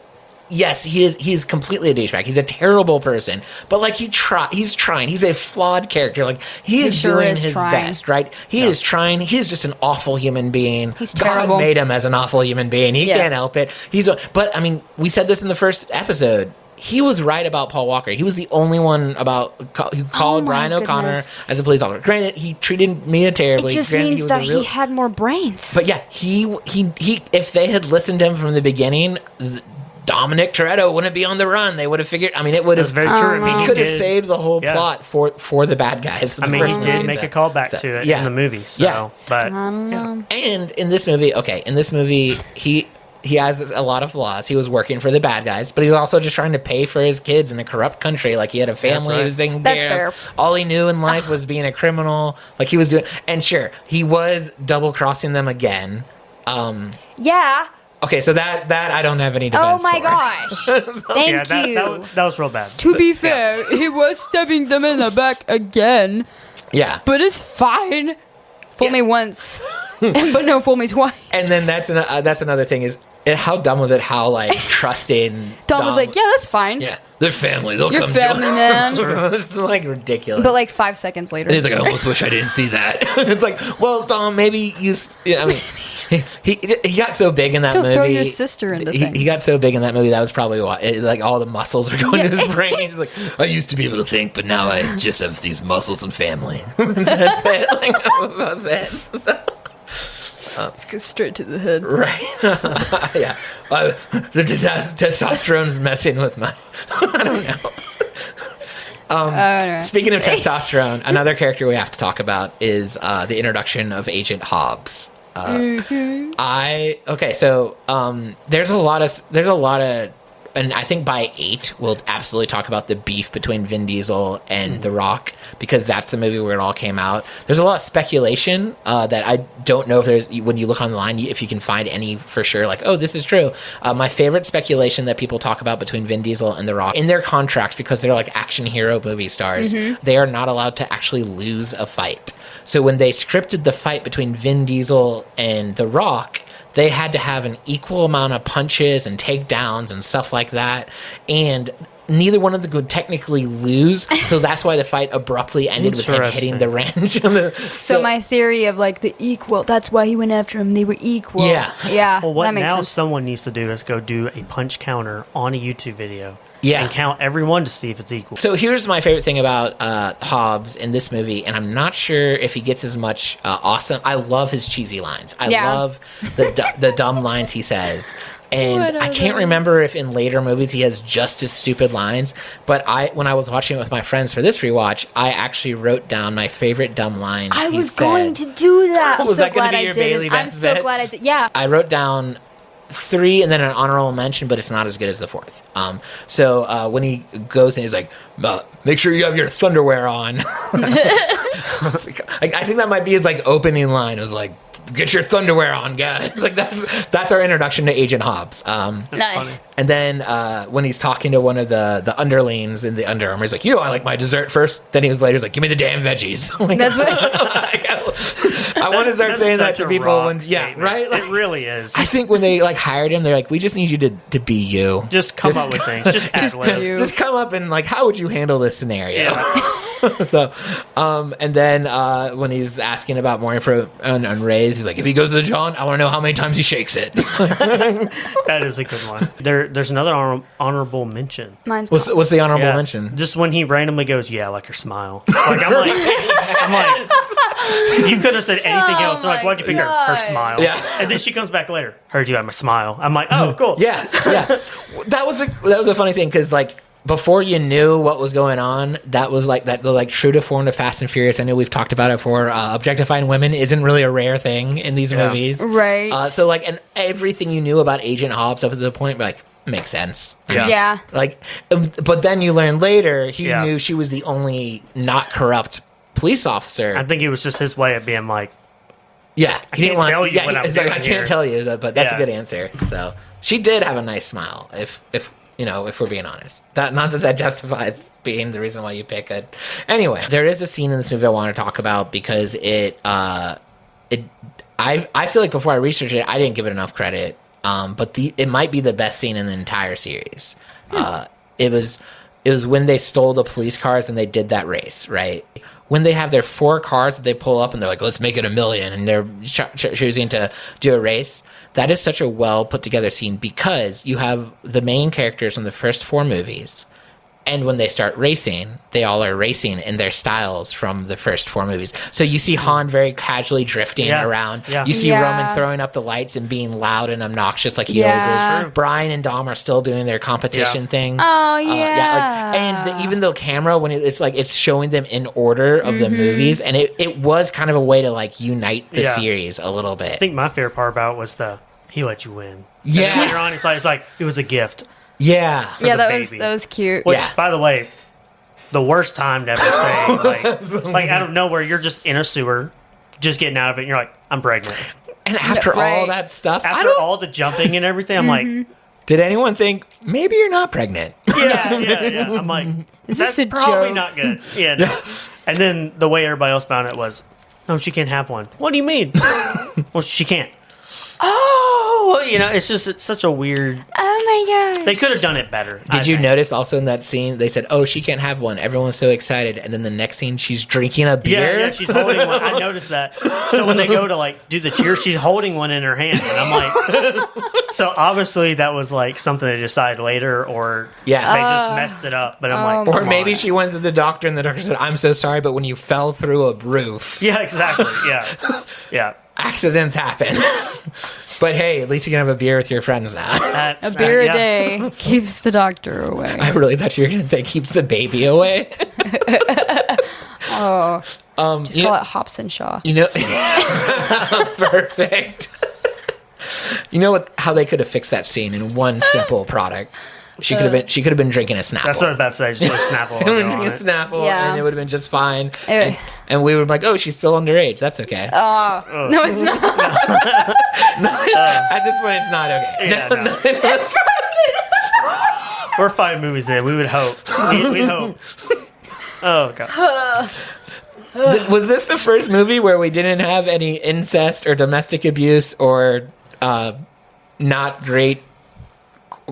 [SPEAKER 2] yes, he's completely a douchebag. He's a terrible person. But, like, he's trying. He's a flawed character. Like, he is doing his best, right? He is trying. He's just an awful human being.
[SPEAKER 1] He's terrible.
[SPEAKER 2] God made him as an awful human being. He can't help it. But, I mean, we said this in the first episode. He was right about Paul Walker. He was the only one who called Brian O'Connor as a police officer. Granted, he treated Mia terribly.
[SPEAKER 1] It just means that he had more brains.
[SPEAKER 2] But yeah, he if they had listened to him from the beginning, Dominic Toretto wouldn't be on the run. They would have figured. I mean, it would have.
[SPEAKER 3] That's very true.
[SPEAKER 2] He could have saved the whole plot for the bad guys.
[SPEAKER 3] I mean, he did make a callback to it in the movie. So, but
[SPEAKER 2] and in this movie, he has a lot of flaws. He was working for the bad guys, but he was also just trying to pay for his kids in a corrupt country. Like, he had a family he was taking care of. All he knew in life was being a criminal. Like, he was doing... And sure, he was double-crossing them again.
[SPEAKER 1] Yeah.
[SPEAKER 2] Okay, so that I don't have any defense
[SPEAKER 1] for. Oh, my gosh. Thank you.
[SPEAKER 3] That was real bad.
[SPEAKER 1] To be fair, he was stabbing them in the back again.
[SPEAKER 2] Yeah.
[SPEAKER 1] But it's fine. Fool me once. But no, fool me twice.
[SPEAKER 2] And then that's another thing is... How dumb was it? How like trusting?
[SPEAKER 1] Dom was like, "Yeah, that's fine.
[SPEAKER 2] Yeah, they're family. They'll
[SPEAKER 1] You're
[SPEAKER 2] come
[SPEAKER 1] family, man."
[SPEAKER 2] It's like ridiculous.
[SPEAKER 1] But like 5 seconds later,
[SPEAKER 2] and he's like, "I almost wish I didn't see that." It's like, well, Dom, maybe you. I mean, he got so big in that movie.
[SPEAKER 1] Don't throw your sister into things.
[SPEAKER 2] He got so big in that movie. That was probably why. Like all the muscles were going to his brain. He's like, I used to be able to think, but now I just have these muscles and family. That's it. Like, that's it. So.
[SPEAKER 1] Let's go straight to the head.
[SPEAKER 2] Right. Yeah. The testosterone's messing with my... I don't know. Speaking of testosterone, another character we have to talk about is the introduction of Agent Hobbs. There's a lot of, and I think by 8 we'll absolutely talk about the beef between Vin Diesel and The Rock, because that's the movie where it all came out. There's a lot of speculation that I don't know if there's, when you look online, if you can find any for sure, like, oh, this is true. My favorite speculation that people talk about between Vin Diesel and The Rock, in their contracts, because they're like action hero movie stars, they are not allowed to actually lose a fight. So when they scripted the fight between Vin Diesel and The Rock, they had to have an equal amount of punches and takedowns and stuff like that. And neither one of them could technically lose. So that's why the fight abruptly ended with him hitting the wrench.
[SPEAKER 1] So my theory of like the equal, that's why he went after him. They were equal.
[SPEAKER 2] Yeah.
[SPEAKER 1] Yeah.
[SPEAKER 3] Well, what
[SPEAKER 1] that makes
[SPEAKER 3] now
[SPEAKER 1] sense.
[SPEAKER 3] someone needs to do is go do a punch counter on a YouTube video.
[SPEAKER 2] Yeah.
[SPEAKER 3] And count everyone to see if it's equal.
[SPEAKER 2] So here's my favorite thing about Hobbs in this movie, and I'm not sure if he gets as much awesome. I love his cheesy lines. I love the dumb lines he says. And I can't remember if in later movies he has just as stupid lines, but when I was watching it with my friends for this rewatch, I actually wrote down my favorite dumb lines.
[SPEAKER 1] I was going to do that. I'm
[SPEAKER 2] Was
[SPEAKER 1] so
[SPEAKER 2] that gonna
[SPEAKER 1] glad
[SPEAKER 2] be
[SPEAKER 1] I
[SPEAKER 2] your
[SPEAKER 1] did.
[SPEAKER 2] Bailey
[SPEAKER 1] I'm
[SPEAKER 2] Beth
[SPEAKER 1] so
[SPEAKER 2] bit?
[SPEAKER 1] glad I did. Yeah.
[SPEAKER 2] I wrote down 3 and then an honorable mention, but it's not as good as the 4th. So when he goes and he's like, make sure you have your thunderwear on. I think that might be his like opening line. It was like, get your thunderwear on, guys. Like that's our introduction to Agent Hobbs.
[SPEAKER 1] Nice.
[SPEAKER 3] Funny.
[SPEAKER 2] And then when he's talking to one of the underlings in the Under Armour, he's like, I like my dessert first. Then he was later like, give me the damn veggies. Like,
[SPEAKER 1] That's what.
[SPEAKER 2] I want to start
[SPEAKER 3] That's
[SPEAKER 2] saying that
[SPEAKER 3] such
[SPEAKER 2] to
[SPEAKER 3] a
[SPEAKER 2] people.
[SPEAKER 3] rock statement.
[SPEAKER 2] Right? Like,
[SPEAKER 3] It really is.
[SPEAKER 2] I think when they like hired him, they're like, we just need you to be you.
[SPEAKER 3] Just come up with things. Just ad lib.
[SPEAKER 1] you.
[SPEAKER 2] Just come up and like, how would you handle this scenario?
[SPEAKER 3] Yeah.
[SPEAKER 2] So, and then when he's asking about more info on Ray's, he's like, if he goes to the John, I want to know how many times he shakes it.
[SPEAKER 3] That is a good one. There's another honorable mention.
[SPEAKER 1] Mine's
[SPEAKER 2] What's the honorable
[SPEAKER 3] Yeah.
[SPEAKER 2] mention?
[SPEAKER 3] Just when he randomly goes, yeah, like her smile. Like I'm like, you could have said anything else. They're like,
[SPEAKER 1] my
[SPEAKER 3] why'd you pick her? Her
[SPEAKER 1] God.
[SPEAKER 3] smile.
[SPEAKER 2] Yeah.
[SPEAKER 3] And then she comes back later. Heard you had my smile. I'm like, oh, cool.
[SPEAKER 2] Yeah. That was a funny thing because like before you knew what was going on, that was like that the like true to form of Fast and Furious. I know we've talked about it before. Objectifying women isn't really a rare thing in these movies,
[SPEAKER 1] Right.
[SPEAKER 2] So like, and everything you knew about Agent Hobbs up to the point, like, makes sense.
[SPEAKER 3] Yeah.
[SPEAKER 1] Yeah.
[SPEAKER 2] Like, but then you learn later he
[SPEAKER 3] Yeah.
[SPEAKER 2] knew she was the only not corrupt police officer.
[SPEAKER 3] I think it was just his way of being like,
[SPEAKER 2] Yeah,
[SPEAKER 3] I can't tell you what I'm
[SPEAKER 2] he's like,
[SPEAKER 3] doing
[SPEAKER 2] I can't
[SPEAKER 3] here.
[SPEAKER 2] tell you, but that's a
[SPEAKER 3] Yeah.
[SPEAKER 2] good answer. So she did have a nice smile. If we're being honest, not that justifies being the reason why you pick it. Anyway, there is a scene in this movie I want to talk about because I feel like before I researched it, I didn't give it enough credit. But it might be the best scene in the entire series. It was when they stole the police cars and they did that race, right? When they have their 4 cars that they pull up and they're like, let's make it 1 million, and they're choosing to do a race. That is such a well put together scene because you have the main characters in the first 4 movies. And when they start racing, they all are racing in their styles from the first 4 movies. So you see Han very casually drifting around.
[SPEAKER 3] Yeah.
[SPEAKER 2] You see
[SPEAKER 1] Yeah.
[SPEAKER 2] Roman throwing up the lights and being loud and obnoxious like he
[SPEAKER 1] Yeah.
[SPEAKER 2] always is. Brian and Dom are still doing their competition thing.
[SPEAKER 1] Oh, yeah.
[SPEAKER 2] Even the camera, when it's like it's showing them in order of the movies, and it was kind of a way to like unite the
[SPEAKER 3] Yeah.
[SPEAKER 2] series a little bit.
[SPEAKER 3] I think my favorite part about it was he let you win.
[SPEAKER 2] Yeah.
[SPEAKER 3] And then later on, it's like it was a gift.
[SPEAKER 2] Yeah.
[SPEAKER 3] for
[SPEAKER 1] Yeah,
[SPEAKER 3] the
[SPEAKER 1] that
[SPEAKER 3] baby.
[SPEAKER 1] was cute.
[SPEAKER 3] Which,
[SPEAKER 2] Yeah.
[SPEAKER 3] by the way, the worst time to ever say, like out of nowhere, you're just in a sewer, just getting out of it, and you're like, I'm pregnant.
[SPEAKER 2] And after all
[SPEAKER 1] Right.
[SPEAKER 2] that stuff,
[SPEAKER 3] After all the jumping and everything, I'm like,
[SPEAKER 2] did anyone think maybe you're not pregnant?
[SPEAKER 3] yeah. I'm like,
[SPEAKER 1] Is
[SPEAKER 3] that's
[SPEAKER 1] this a
[SPEAKER 3] probably
[SPEAKER 1] joke?
[SPEAKER 3] not good. Yeah. No. And then the way everybody else found it was, no, she can't have one. What do you mean? Well, she can't. Oh, it's such a weird.
[SPEAKER 1] Oh my god.
[SPEAKER 3] They could have done it better.
[SPEAKER 2] Did you notice also in that scene they said, "Oh, she can't have one." Everyone's so excited, and then the next scene she's drinking a beer.
[SPEAKER 3] Yeah, she's holding one. I noticed that. So when they go to like do the cheer, she's holding one in her hand, and I'm like, so obviously that was like something they decided later, or
[SPEAKER 2] Yeah.
[SPEAKER 3] they just messed it up. But I'm like,
[SPEAKER 2] Or
[SPEAKER 3] come
[SPEAKER 2] maybe
[SPEAKER 3] on.
[SPEAKER 2] she went to the doctor and the doctor said, "I'm so sorry, but when you fell through a roof,
[SPEAKER 3] Yeah, exactly. Yeah.
[SPEAKER 2] accidents happen." But hey, at least you can have a beer with your friends now.
[SPEAKER 1] A beer
[SPEAKER 3] yeah.
[SPEAKER 1] a day keeps the doctor away.
[SPEAKER 2] I really thought you were going to say keeps the baby away.
[SPEAKER 1] Oh. Just call it Hobson Shaw.
[SPEAKER 2] You know, perfect. You know how they could have fixed that scene in one simple product? She could have been drinking a Snapple.
[SPEAKER 3] That's what I was about to say. Just put Snapple.
[SPEAKER 2] She could have been drinking Snapple,
[SPEAKER 1] Yeah.
[SPEAKER 2] and it would have been just fine.
[SPEAKER 1] Eh.
[SPEAKER 2] And we were like, "Oh, she's still underage. That's okay."
[SPEAKER 1] No, it's not.
[SPEAKER 2] At this point, it's not okay.
[SPEAKER 3] Yeah, no. We're 5 movies in. We would hope. We'd hope. Oh, gosh.
[SPEAKER 2] Was this the first movie where we didn't have any incest or domestic abuse or not great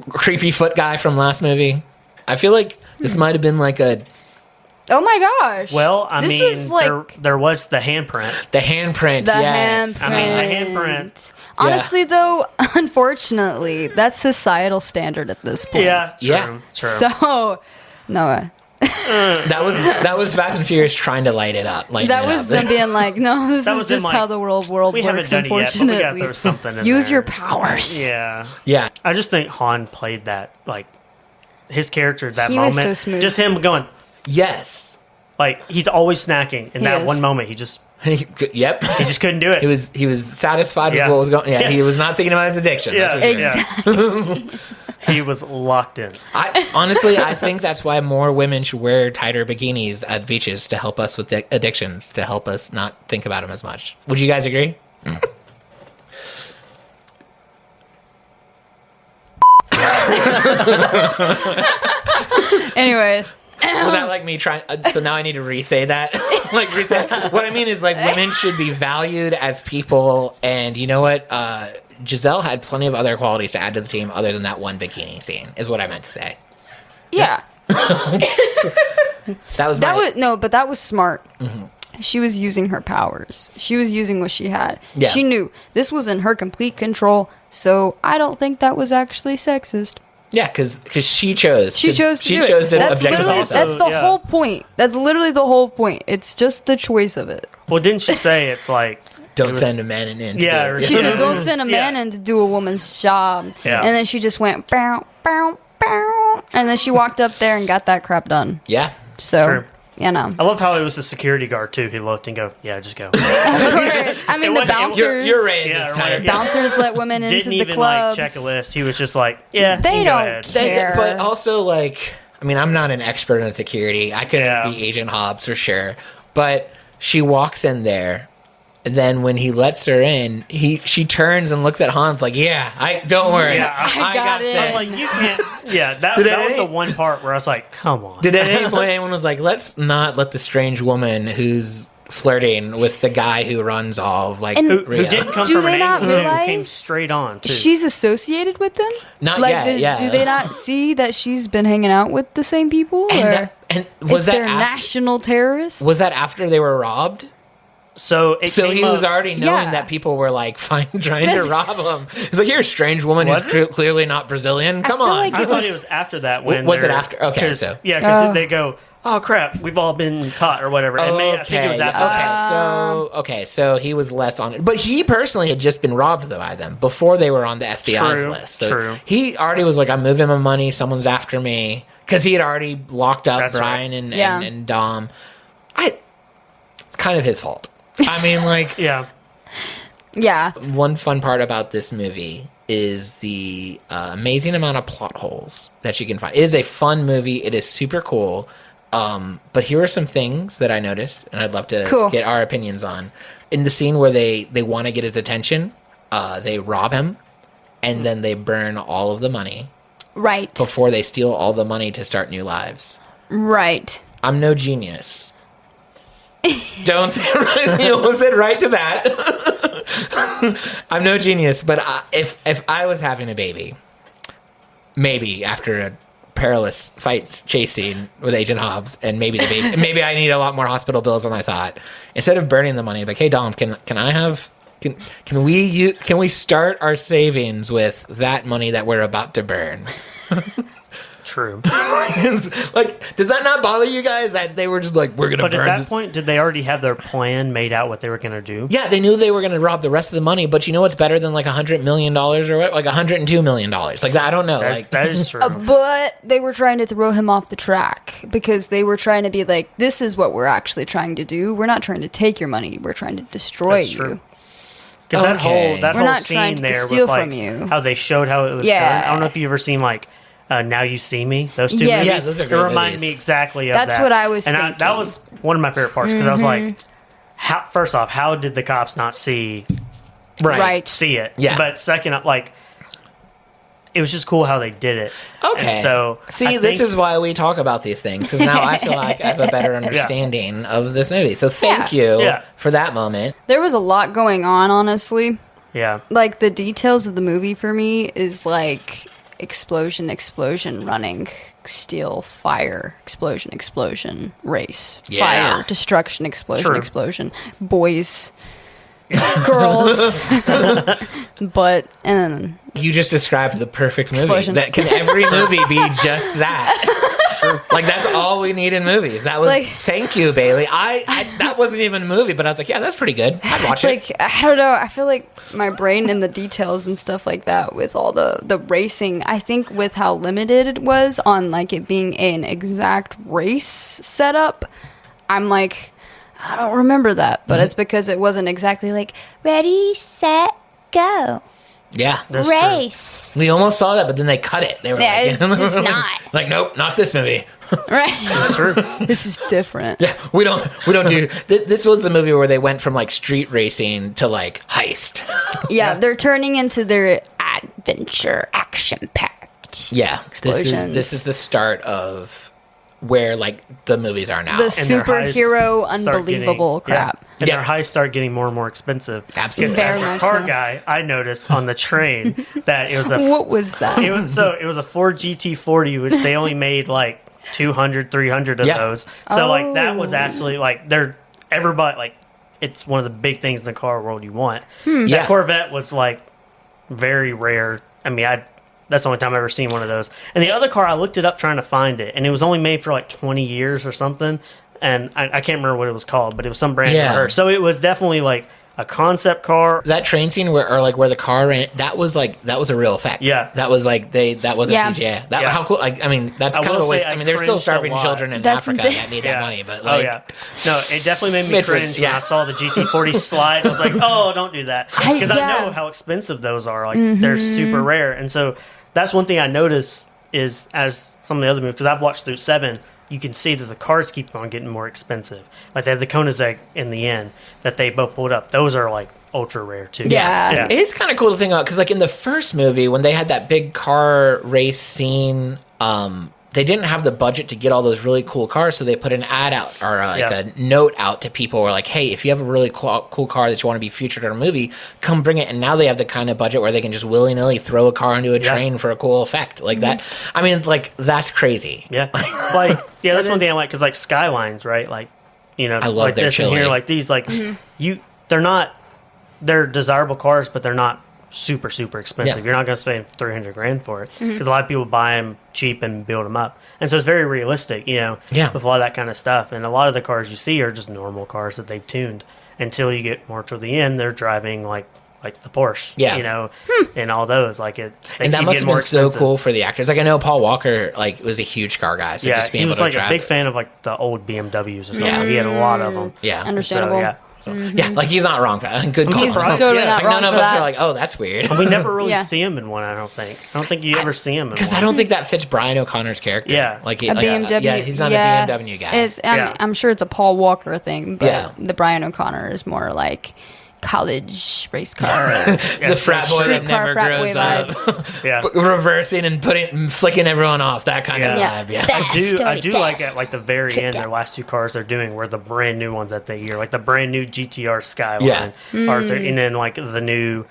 [SPEAKER 2] creepy foot guy from last movie? I feel like this might have been like a...
[SPEAKER 1] Oh my gosh.
[SPEAKER 3] Well, I
[SPEAKER 1] This
[SPEAKER 3] mean,
[SPEAKER 1] was like
[SPEAKER 3] there was the handprint.
[SPEAKER 2] The handprint, yes.
[SPEAKER 1] handprint.
[SPEAKER 3] I mean, the handprint.
[SPEAKER 1] Honestly, though, unfortunately, that's societal standard at this point.
[SPEAKER 3] Yeah, true.
[SPEAKER 2] Yeah.
[SPEAKER 3] True.
[SPEAKER 1] So, no,
[SPEAKER 2] That was Fast and Furious trying to light it up.
[SPEAKER 1] that was them being like, no, this
[SPEAKER 3] That
[SPEAKER 1] is
[SPEAKER 3] was them
[SPEAKER 1] just
[SPEAKER 3] like,
[SPEAKER 1] how the world
[SPEAKER 3] we haven't
[SPEAKER 1] works.
[SPEAKER 3] done it yet, but we
[SPEAKER 1] Unfortunately,
[SPEAKER 3] gotta throw something in
[SPEAKER 1] use
[SPEAKER 3] there.
[SPEAKER 1] your powers.
[SPEAKER 3] Yeah.
[SPEAKER 2] Yeah.
[SPEAKER 3] I just think Han played that, like, his character at that
[SPEAKER 1] He was
[SPEAKER 3] moment.
[SPEAKER 1] so smooth.
[SPEAKER 3] Just him going,
[SPEAKER 2] Yes.
[SPEAKER 3] like, he's always snacking. In
[SPEAKER 1] He
[SPEAKER 3] that
[SPEAKER 1] is.
[SPEAKER 3] one moment, he just
[SPEAKER 2] Yep.
[SPEAKER 3] couldn't do it.
[SPEAKER 2] He was satisfied
[SPEAKER 3] Yeah.
[SPEAKER 2] with what was going. Yeah,
[SPEAKER 3] Yeah.
[SPEAKER 2] he was not thinking about his addiction.
[SPEAKER 3] Yeah,
[SPEAKER 2] That's for sure.
[SPEAKER 1] Exactly.
[SPEAKER 3] He was locked in.
[SPEAKER 2] I think that's why more women should wear tighter bikinis at beaches to help us with addictions, to help us not think about them as much. Would you guys agree?
[SPEAKER 1] Anyway,
[SPEAKER 2] Was that like me trying? So now I need to re-say that. Like re-say. What I mean is like women should be valued as people, and you know what? Giselle had plenty of other qualities to add to the team other than that one bikini scene. Is what I meant to say.
[SPEAKER 1] yeah,
[SPEAKER 2] That was
[SPEAKER 1] but that was smart. She was using her powers. She was using what she had.
[SPEAKER 2] Yeah.
[SPEAKER 1] She knew this was in her complete control. So I don't think that was actually sexist.
[SPEAKER 2] Yeah, because she chose.
[SPEAKER 1] She chose to do it.
[SPEAKER 2] chose to
[SPEAKER 1] That's
[SPEAKER 2] objectify
[SPEAKER 1] literally
[SPEAKER 2] herself.
[SPEAKER 1] that's the
[SPEAKER 3] Yeah.
[SPEAKER 1] whole point. That's literally the whole point. It's just the choice of it.
[SPEAKER 3] Well, didn't she say it's like...
[SPEAKER 2] Don't
[SPEAKER 3] it was-
[SPEAKER 2] send a man in. to
[SPEAKER 3] Yeah,
[SPEAKER 2] do it.
[SPEAKER 3] or
[SPEAKER 1] She said, "Don't
[SPEAKER 3] Yeah.
[SPEAKER 1] send a man in to do a woman's job."
[SPEAKER 3] Yeah.
[SPEAKER 1] And then she just went bow, bow, bow, and then she walked up there and got that crap done.
[SPEAKER 2] Yeah.
[SPEAKER 1] So,
[SPEAKER 3] True.
[SPEAKER 1] you know,
[SPEAKER 3] I love how it was the security guard, too. He looked and go, yeah, just go.
[SPEAKER 1] I mean, the
[SPEAKER 3] wasn't-
[SPEAKER 1] bouncers,
[SPEAKER 2] Your raise
[SPEAKER 3] Yeah,
[SPEAKER 2] is
[SPEAKER 3] right.
[SPEAKER 2] tired.
[SPEAKER 3] Yeah.
[SPEAKER 1] bouncers let women into
[SPEAKER 3] Didn't
[SPEAKER 1] the
[SPEAKER 3] even,
[SPEAKER 1] clubs.
[SPEAKER 3] like, check a list. He was just like, yeah,
[SPEAKER 1] They
[SPEAKER 3] you can go
[SPEAKER 1] don't
[SPEAKER 3] ahead.
[SPEAKER 1] care.
[SPEAKER 2] But also, like, I mean, I'm not an expert in security. I couldn't
[SPEAKER 3] Yeah.
[SPEAKER 2] be Agent Hobbs for sure. But she walks in there. Then when he lets her in, she turns and looks at Hans like, "Yeah, don't worry,
[SPEAKER 3] Yeah,
[SPEAKER 1] I got it."
[SPEAKER 3] I'm like, you can't. Yeah, that
[SPEAKER 2] Did
[SPEAKER 3] was
[SPEAKER 2] it-
[SPEAKER 3] the one part where I was like, come on.
[SPEAKER 2] Did at any point anyone was like, "Let's not let the strange woman who's flirting with the guy who runs all of like
[SPEAKER 1] And-
[SPEAKER 3] who
[SPEAKER 2] Rio."
[SPEAKER 3] didn't come
[SPEAKER 1] Do
[SPEAKER 3] from
[SPEAKER 1] they
[SPEAKER 3] an
[SPEAKER 1] not
[SPEAKER 3] angle, who
[SPEAKER 1] realize
[SPEAKER 3] came straight on, too.
[SPEAKER 1] She's associated with them.
[SPEAKER 2] Not
[SPEAKER 1] Like,
[SPEAKER 2] yet, yeah.
[SPEAKER 1] do they not see that she's been hanging out with the same people, or
[SPEAKER 2] And was
[SPEAKER 1] it's
[SPEAKER 2] that
[SPEAKER 1] their
[SPEAKER 2] after,
[SPEAKER 1] national terrorists?
[SPEAKER 2] was that after they were robbed?
[SPEAKER 3] So
[SPEAKER 2] So he was already knowing
[SPEAKER 1] Yeah.
[SPEAKER 2] that people were like trying to rob him. He's like, "You're a strange woman
[SPEAKER 3] Was
[SPEAKER 2] who's clearly not Brazilian. Come
[SPEAKER 1] feel
[SPEAKER 2] on."
[SPEAKER 1] like
[SPEAKER 3] I
[SPEAKER 1] it
[SPEAKER 3] thought
[SPEAKER 1] was-
[SPEAKER 3] it was after that when
[SPEAKER 2] Was it
[SPEAKER 3] they're-
[SPEAKER 2] after? Okay,
[SPEAKER 3] 'cause-
[SPEAKER 2] so-
[SPEAKER 3] yeah, because
[SPEAKER 1] Oh.
[SPEAKER 3] they go, oh crap, we've all been caught or whatever. And I think it was after that.
[SPEAKER 2] Okay, so he was less on it, but he personally had just been robbed though by them before they were on the FBI's
[SPEAKER 3] True,
[SPEAKER 2] list. So
[SPEAKER 3] true.
[SPEAKER 2] he already was like, "I'm moving my money. Someone's after me," because he had already locked up
[SPEAKER 3] That's
[SPEAKER 2] Brian
[SPEAKER 3] right.
[SPEAKER 2] and Dom. It's kind of his fault. I mean, like,
[SPEAKER 3] Yeah.
[SPEAKER 1] Yeah,
[SPEAKER 2] one fun part about this movie is the amazing amount of plot holes that you can find. It is a fun movie. It is super cool. But here are some things that I noticed, and I'd love to get our opinions on. In the scene where they want to get his attention, they rob him, and then they burn all of the money
[SPEAKER 1] right,
[SPEAKER 2] before they steal all the money to start new lives.
[SPEAKER 1] right.
[SPEAKER 2] I'm no genius. Don't say right. You almost said right to that. I'm no genius, but if I was having a baby, maybe after a perilous fight chase scene with Agent Hobbs, and maybe the baby, maybe I need a lot more hospital bills than I thought. Instead of burning the money, like, hey Dom, can we start our savings with that money that we're about to burn?
[SPEAKER 3] True.
[SPEAKER 2] Like, does that not bother you guys that they were just like, we're gonna
[SPEAKER 3] But
[SPEAKER 2] burn
[SPEAKER 3] at that
[SPEAKER 2] this?
[SPEAKER 3] point, did they already have their plan made out what they were going to do?
[SPEAKER 2] Yeah, they knew they were going to rob the rest of the money, but you know what's better than like $100 million or what? Like $102 million? Like, I don't know. Like,
[SPEAKER 3] That is true.
[SPEAKER 1] But they were trying to throw him off the track because they were trying to be like, this is what we're actually trying to do. We're not trying to take your money. We're trying to destroy
[SPEAKER 3] That's
[SPEAKER 1] you.
[SPEAKER 3] true. Because
[SPEAKER 2] Okay.
[SPEAKER 3] that
[SPEAKER 1] We're
[SPEAKER 3] whole
[SPEAKER 1] not trying
[SPEAKER 3] scene
[SPEAKER 1] to
[SPEAKER 3] there
[SPEAKER 1] steal
[SPEAKER 3] with like
[SPEAKER 1] from you.
[SPEAKER 3] how they showed how it was
[SPEAKER 1] Yeah.
[SPEAKER 3] done. I don't know if you ever seen like Now You See Me. Those two
[SPEAKER 1] Yes.
[SPEAKER 3] movies.
[SPEAKER 1] Yeah,
[SPEAKER 2] those are
[SPEAKER 3] It
[SPEAKER 2] great
[SPEAKER 3] reminded
[SPEAKER 2] movies.
[SPEAKER 3] me exactly of
[SPEAKER 1] That's
[SPEAKER 3] that.
[SPEAKER 1] what I was
[SPEAKER 3] and
[SPEAKER 1] thinking.
[SPEAKER 3] that was one of my favorite parts because I was like, first off, how did the cops not see
[SPEAKER 1] Right.
[SPEAKER 3] it?
[SPEAKER 2] Yeah.
[SPEAKER 3] But second up, like, it was just cool how they did it.
[SPEAKER 2] okay.
[SPEAKER 3] And so
[SPEAKER 2] see,
[SPEAKER 3] I
[SPEAKER 2] this
[SPEAKER 3] think-
[SPEAKER 2] is why we talk about these things, because now I feel like I have a better understanding of this movie. So thank you
[SPEAKER 3] Yeah.
[SPEAKER 2] for that moment.
[SPEAKER 1] There was a lot going on, honestly.
[SPEAKER 3] Yeah.
[SPEAKER 1] Like, the details of the movie for me is like explosion, running, steal, fire, explosion, race,
[SPEAKER 2] Yeah.
[SPEAKER 1] fire, destruction,
[SPEAKER 3] True.
[SPEAKER 1] explosion, boys, girls, but, and
[SPEAKER 2] You just described the perfect movie.
[SPEAKER 1] Explosion.
[SPEAKER 2] That can every movie be just that? Like, that's all we need in movies. That was
[SPEAKER 1] Like-
[SPEAKER 2] thank you, Bailey. I that wasn't even a movie, but I was like, yeah, that's pretty good. I'd watch
[SPEAKER 1] it's
[SPEAKER 2] it.
[SPEAKER 1] like, I don't know, I feel like my brain and the details and stuff like that with all the racing, I think with how limited it was on like it being an exact race setup, I'm like, I don't remember that, but it's because it wasn't exactly like ready, set, go,
[SPEAKER 2] Yeah.
[SPEAKER 3] That's true.
[SPEAKER 1] race.
[SPEAKER 2] We almost saw that, but then they cut it. They were
[SPEAKER 1] Yeah,
[SPEAKER 2] like,
[SPEAKER 1] it's just not.
[SPEAKER 2] like, nope, not this movie.
[SPEAKER 1] Right?
[SPEAKER 3] That's true.
[SPEAKER 1] This is different.
[SPEAKER 2] Yeah, we don't do. This was the movie where they went from like street racing to like heist.
[SPEAKER 1] Yeah, they're turning into their adventure, action packed.
[SPEAKER 2] Yeah,
[SPEAKER 1] Explosions.
[SPEAKER 2] this is the start of where like the movies are now.
[SPEAKER 1] The
[SPEAKER 3] And their heists
[SPEAKER 1] superhero,
[SPEAKER 3] start
[SPEAKER 1] unbelievable
[SPEAKER 3] getting- yeah.
[SPEAKER 1] crap.
[SPEAKER 3] And
[SPEAKER 2] Yeah.
[SPEAKER 3] their heists start getting more and more expensive.
[SPEAKER 2] Absolutely.
[SPEAKER 3] Because
[SPEAKER 1] Very
[SPEAKER 3] as a
[SPEAKER 1] much
[SPEAKER 3] car
[SPEAKER 1] so.
[SPEAKER 3] guy, I noticed on the train that it was a
[SPEAKER 1] What was that?
[SPEAKER 3] it was a Ford GT40, which they only made like 200, 300 of
[SPEAKER 2] Yeah.
[SPEAKER 3] those. So like that
[SPEAKER 1] Oh.
[SPEAKER 3] was actually like everybody like it's one of the big things in the car world you want.
[SPEAKER 1] Hmm.
[SPEAKER 2] Yeah.
[SPEAKER 3] That Corvette was like very rare. I mean, that's the only time I've ever seen one of those. And the other car, I looked it up trying to find it, and it was only made for like 20 years or something. And I can't remember what it was called, but it was some brand
[SPEAKER 2] Yeah.
[SPEAKER 3] of her. So it was definitely like a concept car.
[SPEAKER 2] That train scene where the car ran, that was a real effect.
[SPEAKER 3] Yeah.
[SPEAKER 2] that was like that wasn't
[SPEAKER 1] Yeah.
[SPEAKER 2] CGI. That
[SPEAKER 3] Yeah.
[SPEAKER 2] how cool. Like, I mean, that's
[SPEAKER 3] I
[SPEAKER 2] kind of
[SPEAKER 3] will
[SPEAKER 2] a waste.
[SPEAKER 3] say
[SPEAKER 2] I
[SPEAKER 3] I
[SPEAKER 2] mean, there's still
[SPEAKER 3] cringed a
[SPEAKER 2] starving
[SPEAKER 3] lot.
[SPEAKER 2] children in
[SPEAKER 1] That's
[SPEAKER 2] Africa
[SPEAKER 1] insane.
[SPEAKER 2] that need that money, but
[SPEAKER 3] Oh
[SPEAKER 2] like,
[SPEAKER 3] yeah, no, it definitely made me
[SPEAKER 2] Made for-
[SPEAKER 3] cringe when
[SPEAKER 2] yeah.
[SPEAKER 3] I saw the GT40 slide. I was like, oh, don't do that, because I
[SPEAKER 1] yeah.
[SPEAKER 3] know how expensive those are. Like they're super rare, and so that's one thing I notice is as some of the other movies, because I've watched through 7. You can see that the cars keep on getting more expensive. Like they have the Koenigsegg in the end that they both pulled up. Those are like ultra rare too.
[SPEAKER 1] Yeah.
[SPEAKER 2] It is kind of cool to think about because, like, in the first movie, when they had that big car race scene, they didn't have the budget to get all those really cool cars, so they put an ad out or a note out to people who are like, hey, if you have a really cool car that you want to be featured in a movie, come bring it. And now they have the kind of budget where they can just willy-nilly throw a car into a train for a cool effect like that. I mean, like, that's crazy.
[SPEAKER 3] Yeah, like that's
[SPEAKER 1] That
[SPEAKER 3] one thing I
[SPEAKER 1] is-
[SPEAKER 3] like because like Skylines, right? Like
[SPEAKER 2] I love
[SPEAKER 3] like
[SPEAKER 2] their
[SPEAKER 3] this and
[SPEAKER 2] chili.
[SPEAKER 3] here, like these, like they're desirable cars, but they're not super expensive.
[SPEAKER 2] Yeah.
[SPEAKER 3] You're not going to spend $300,000 for it because a lot of people buy them cheap and build them up, and so it's very realistic,
[SPEAKER 2] Yeah.
[SPEAKER 3] with a lot of that kind of stuff. And a lot of the cars you see are just normal cars that they've tuned until you get more to the end. They're driving like the Porsche,
[SPEAKER 2] Yeah.
[SPEAKER 3] and all those like it. They
[SPEAKER 2] And that
[SPEAKER 3] keep
[SPEAKER 2] must
[SPEAKER 3] getting
[SPEAKER 2] have
[SPEAKER 3] more
[SPEAKER 2] been so
[SPEAKER 3] expensive.
[SPEAKER 2] cool for the actors. Like, I know Paul Walker, like, was a huge car guy, so
[SPEAKER 3] Yeah,
[SPEAKER 2] just being
[SPEAKER 3] he was
[SPEAKER 2] able
[SPEAKER 3] like
[SPEAKER 2] to
[SPEAKER 3] a
[SPEAKER 2] drive.
[SPEAKER 3] big fan of like the old BMWs and stuff.
[SPEAKER 2] Yeah.
[SPEAKER 3] He had a lot of them.
[SPEAKER 2] Yeah.
[SPEAKER 1] Understandable.
[SPEAKER 3] So, yeah. So.
[SPEAKER 2] Yeah, like, he's not wrong for that. Good call.
[SPEAKER 1] He's
[SPEAKER 3] surprised.
[SPEAKER 1] totally
[SPEAKER 3] Yeah,
[SPEAKER 1] not
[SPEAKER 2] Like,
[SPEAKER 1] wrong
[SPEAKER 2] none of
[SPEAKER 1] for
[SPEAKER 2] us
[SPEAKER 1] that.
[SPEAKER 2] are like, oh, that's weird.
[SPEAKER 3] We never really
[SPEAKER 1] Yeah.
[SPEAKER 3] see him in one. I don't think you ever see him in
[SPEAKER 2] Because
[SPEAKER 3] one.
[SPEAKER 2] I don't think that fits Brian O'Connor's character.
[SPEAKER 3] Yeah.
[SPEAKER 2] Like,
[SPEAKER 1] A BMW.
[SPEAKER 2] Yeah, he's not
[SPEAKER 1] yeah,
[SPEAKER 2] a BMW guy.
[SPEAKER 1] It's,
[SPEAKER 3] Yeah.
[SPEAKER 1] I'm sure it's a Paul Walker thing, but
[SPEAKER 2] Yeah.
[SPEAKER 1] the Brian O'Connor is more like college race car.
[SPEAKER 2] the frat boy
[SPEAKER 1] Street
[SPEAKER 2] that
[SPEAKER 1] car
[SPEAKER 2] never
[SPEAKER 1] frat
[SPEAKER 2] grows
[SPEAKER 1] boy
[SPEAKER 2] up.
[SPEAKER 1] vibes.
[SPEAKER 3] Yeah.
[SPEAKER 2] Reversing and flicking everyone off. That kind of
[SPEAKER 3] Yeah.
[SPEAKER 2] vibe. Yeah.
[SPEAKER 3] I do like
[SPEAKER 1] fast.
[SPEAKER 3] at like the very end, their last 2 cars they're doing were the brand new ones that they year, like the brand new GTR Skyline, and then like the new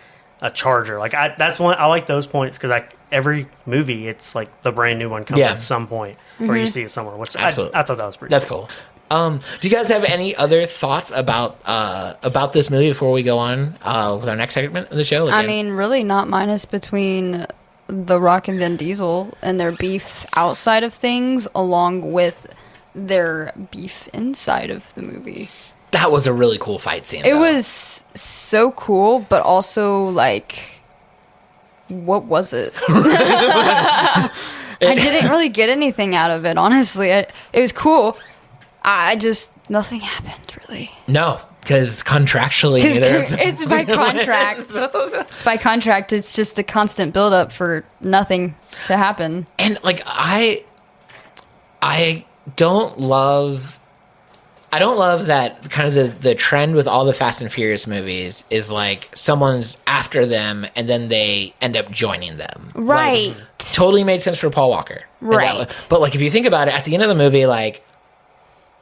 [SPEAKER 3] Charger. Like that's one I like those points because every movie it's like the brand new one comes
[SPEAKER 2] Yeah.
[SPEAKER 3] at some point where you see it somewhere, which I
[SPEAKER 2] Absolutely.
[SPEAKER 3] thought that was pretty.
[SPEAKER 2] That's cool. Do you guys have any other thoughts about this movie before we go on with our next segment of the show?
[SPEAKER 1] I mean, really not minus between The Rock and Vin Diesel and their beef outside of things, along with their beef inside of the movie.
[SPEAKER 2] That was a really cool fight scene.
[SPEAKER 1] It was so cool, but also like, what was it? I didn't really get anything out of it, honestly. It was cool. I just, nothing happened really.
[SPEAKER 2] No, because contractually,
[SPEAKER 1] It's by contract. It's by contract. It's just a constant buildup for nothing to happen.
[SPEAKER 2] And like I don't love that kind of the trend with all the Fast and Furious movies is like someone's after them and then they end up joining them.
[SPEAKER 1] Right.
[SPEAKER 2] Like, totally made sense for Paul Walker.
[SPEAKER 1] Right.
[SPEAKER 2] But like if you think about it, at the end of the movie, like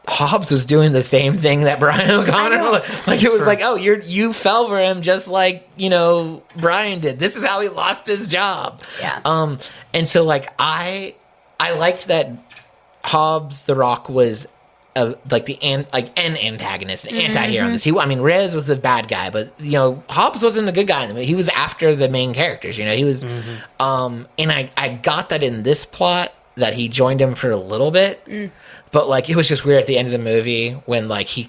[SPEAKER 2] Hobbs was doing the same thing that Brian O'Connor, like it was like, oh, you fell for him just like, Brian did. This is how he lost his job.
[SPEAKER 1] Yeah.
[SPEAKER 2] And so like I liked that Hobbs the Rock was like an antagonist, an anti-hero in this. Reyes was the bad guy, but Hobbs wasn't a good guy in the movie. He was after the main characters. He was, and I got that in this plot that he joined him for a little bit. But like it was just weird at the end of the movie when like he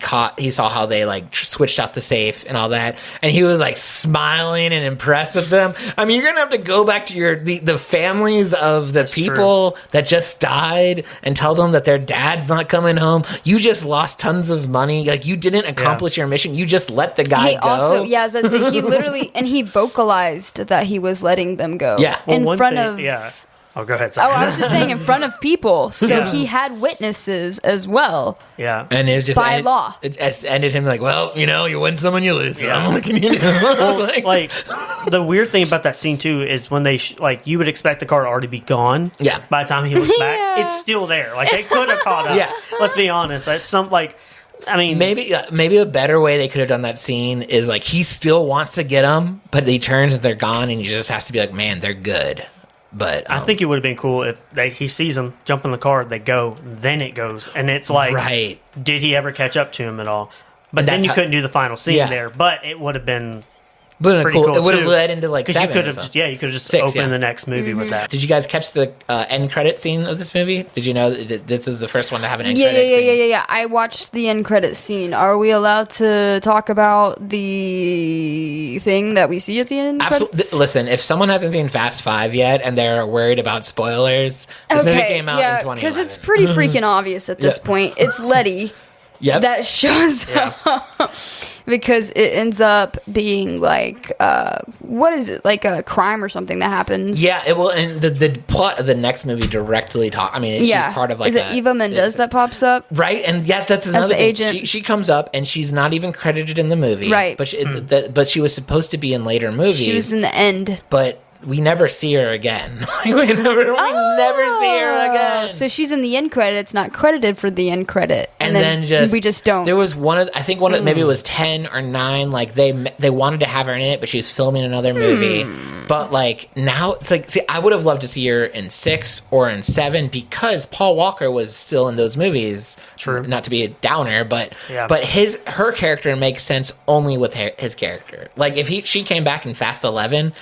[SPEAKER 2] saw how they like switched out the safe and all that, and he was like smiling and impressed with them. You're gonna have to go back to the families of the people that just died and tell them that their dad's not coming home. You just lost tons of money. Like you didn't accomplish your mission. You just let the guy go.
[SPEAKER 1] Also, I was about to say, he literally and he vocalized that he was letting them go.
[SPEAKER 2] Yeah,
[SPEAKER 1] in front of.
[SPEAKER 3] Yeah. Oh, go ahead. Sorry.
[SPEAKER 1] Oh, I was just saying in front of people. So he had witnesses as well.
[SPEAKER 3] Yeah.
[SPEAKER 2] And it was just
[SPEAKER 1] by law.
[SPEAKER 2] It ended him like, well, you win some and you lose some. What can you do?
[SPEAKER 3] like the weird thing about that scene too is when they you would expect the car to already be gone.
[SPEAKER 2] Yeah.
[SPEAKER 3] By the time he looks back, it's still there. Like they could have caught up.
[SPEAKER 2] Yeah.
[SPEAKER 3] Let's be honest. That's maybe
[SPEAKER 2] a better way they could have done that scene is like he still wants to get them, but he turns and they're gone, and he just has to be like, man, they're good. But
[SPEAKER 3] I think it would have been cool if he sees them jump in the car, they go, then it goes, and it's like,
[SPEAKER 2] right?
[SPEAKER 3] Did he ever catch up to him at all? But then you couldn't do the final scene there. But it would have been.
[SPEAKER 2] But
[SPEAKER 3] cool.
[SPEAKER 2] It would have led into like 7.
[SPEAKER 3] You could have just opened the next movie with that.
[SPEAKER 2] Did you guys catch the end credit scene of this movie? Did you know that this is the first one to have an end credit scene?
[SPEAKER 1] Yeah. I watched the end credit scene. Are we allowed to talk about the thing that we see at the end?
[SPEAKER 2] Absolutely. Listen, if someone hasn't seen Fast 5 yet and they're worried about spoilers, this movie came out in 2011.
[SPEAKER 1] Because it's pretty freaking obvious at this point. It's Letty that shows up. Because it ends up being like, what is it? Like a crime or something that happens.
[SPEAKER 2] Yeah, it will. And the plot of the next movie directly she's part of like.
[SPEAKER 1] Is it Eva Mendes that pops up?
[SPEAKER 2] Right, and that's another
[SPEAKER 1] the
[SPEAKER 2] thing.
[SPEAKER 1] agent.
[SPEAKER 2] She comes up and she's not even credited in the movie.
[SPEAKER 1] Right.
[SPEAKER 2] But she was supposed to be in later movies.
[SPEAKER 1] She was in the end.
[SPEAKER 2] But we never see her again. we never see her again.
[SPEAKER 1] So she's in the end credits, not credited for the end credit,
[SPEAKER 2] and then
[SPEAKER 1] we just don't.
[SPEAKER 2] There was maybe it was 10 or 9. Like they wanted to have her in it, but she was filming another movie. But like now, it's like, see, I would have loved to see her in 6 or in 7 because Paul Walker was still in those movies.
[SPEAKER 3] True.
[SPEAKER 2] Not to be a downer, but her character makes sense only with his character. Like if she came back in Fast 11.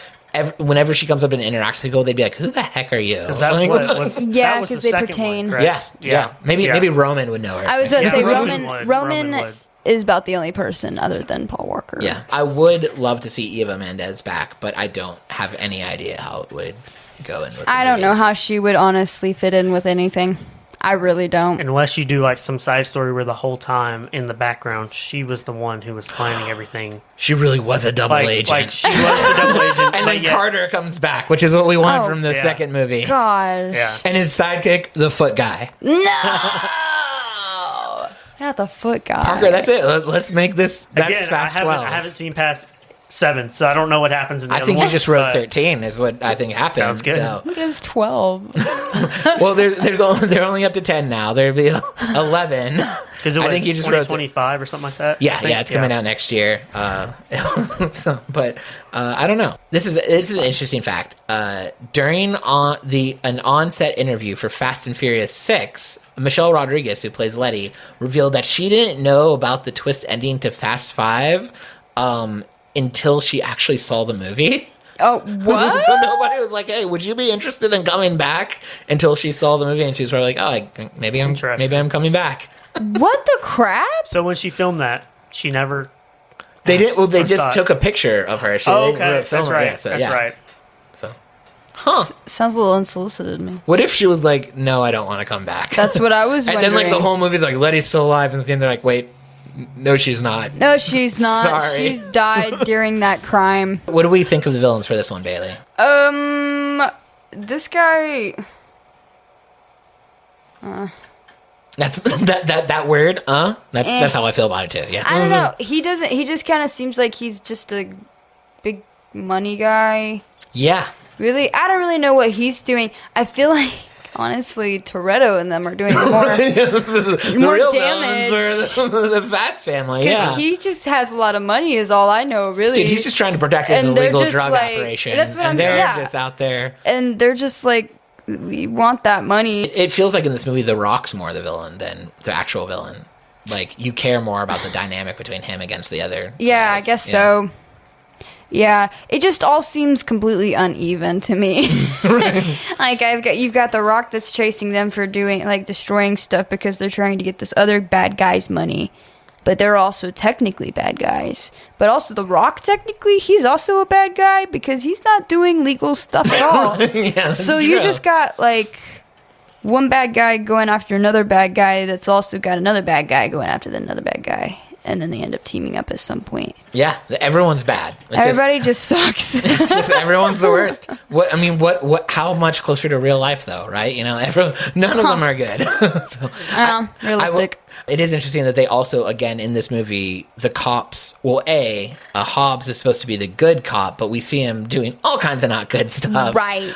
[SPEAKER 2] Whenever she comes up and interacts with people, they'd be like, "Who the heck are you?"
[SPEAKER 3] Because they
[SPEAKER 1] pertain.
[SPEAKER 2] Yeah. Maybe Roman would know her.
[SPEAKER 1] I was going to say
[SPEAKER 3] Roman would.
[SPEAKER 1] Is about the only person other than Paul Walker.
[SPEAKER 2] Yeah, I would love to see Eva Mendes back, but I don't have any idea how it would go in.
[SPEAKER 1] I don't know how she would honestly fit in with anything. I really don't.
[SPEAKER 3] Unless you do like some side story where the whole time in the background she was the one who was planning everything.
[SPEAKER 2] She really was a double agent.
[SPEAKER 3] Like she was the double agent.
[SPEAKER 2] And then Carter comes back, which is what we want from the second movie.
[SPEAKER 1] God.
[SPEAKER 3] Yeah.
[SPEAKER 2] And his sidekick, the foot guy.
[SPEAKER 1] No! Not the foot guy.
[SPEAKER 2] Parker, that's it. Let's make this. That's
[SPEAKER 3] Again,
[SPEAKER 2] Fast 12.
[SPEAKER 3] I haven't seen past 7, so I don't know what happens in the
[SPEAKER 2] I
[SPEAKER 3] other
[SPEAKER 2] think
[SPEAKER 3] one,
[SPEAKER 2] you just wrote 13 is what I think happened.
[SPEAKER 3] Sounds good.
[SPEAKER 2] So.
[SPEAKER 1] It is 12.
[SPEAKER 2] Well, they're only up to 10 now. There'll be 11.
[SPEAKER 3] Because I think you just wrote 25 or something like that.
[SPEAKER 2] Yeah, it's coming out next year. But I don't know. This is an interesting fact. During an on-set interview for Fast and Furious 6, Michelle Rodriguez, who plays Letty, revealed that she didn't know about the twist ending to Fast 5 until she actually saw the movie.
[SPEAKER 1] Oh, what?
[SPEAKER 2] So nobody was like, hey, would you be interested in coming back? Until she saw the movie and she was probably like, oh, maybe I'm coming back.
[SPEAKER 1] What the crap?
[SPEAKER 3] So when she filmed that, she never...
[SPEAKER 2] They didn't. Well, they just took a picture of her.
[SPEAKER 3] Okay. That's right.
[SPEAKER 2] Yeah, so,
[SPEAKER 3] That's right.
[SPEAKER 2] So, huh.
[SPEAKER 1] Sounds a little unsolicited to me.
[SPEAKER 2] What if she was like, no, I don't want to come back?
[SPEAKER 1] That's what I was wondering.
[SPEAKER 2] And then, like, the whole movie, like, Letty's still alive, and then they're like, wait, no, she's not.
[SPEAKER 1] No, she's not.
[SPEAKER 2] Sorry.
[SPEAKER 1] She's died during that crime.
[SPEAKER 2] What do we think of the villains for this one, Bailey?
[SPEAKER 1] This guy...
[SPEAKER 2] That's that word, That's how I feel about it, too, yeah.
[SPEAKER 1] I don't know. He just kind of seems like he's just a big money guy.
[SPEAKER 2] Yeah.
[SPEAKER 1] Really? I don't really know what he's doing. I feel like, honestly, Toretto and them are doing more
[SPEAKER 2] real
[SPEAKER 1] damage.
[SPEAKER 2] The Fast family, yeah.
[SPEAKER 1] He just has a lot of money is all I know, really.
[SPEAKER 2] Dude, he's just trying to protect his illegal drug operation.
[SPEAKER 1] That's what
[SPEAKER 2] they're just out there.
[SPEAKER 1] And they're just like, we want that money.
[SPEAKER 2] It feels like in this movie, The Rock's more the villain than the actual villain. Like, you care more about the dynamic between him against the other
[SPEAKER 1] Yeah,
[SPEAKER 2] guys.
[SPEAKER 1] I guess so. Yeah, it just all seems completely uneven to me. Like you've got The Rock that's chasing them for destroying stuff because they're trying to get this other bad guy's money. But they're also technically bad guys. But also The Rock, technically, he's also a bad guy because he's not doing legal stuff at all.
[SPEAKER 2] Yeah,
[SPEAKER 1] so
[SPEAKER 2] true.
[SPEAKER 1] you just got, like, one bad guy going after another bad guy that's also got another bad guy going after another bad guy. And then they end up teaming up at some point.
[SPEAKER 2] Yeah, everyone's bad.
[SPEAKER 1] Everybody just sucks.
[SPEAKER 2] It's just everyone's the worst. What? How much closer to real life, though, right? You know, none of them are good. So,
[SPEAKER 1] realistic.
[SPEAKER 2] It is interesting that they also, again, in this movie, the cops, well, Hobbs is supposed to be the good cop, but we see him doing all kinds of not good stuff.
[SPEAKER 1] Right.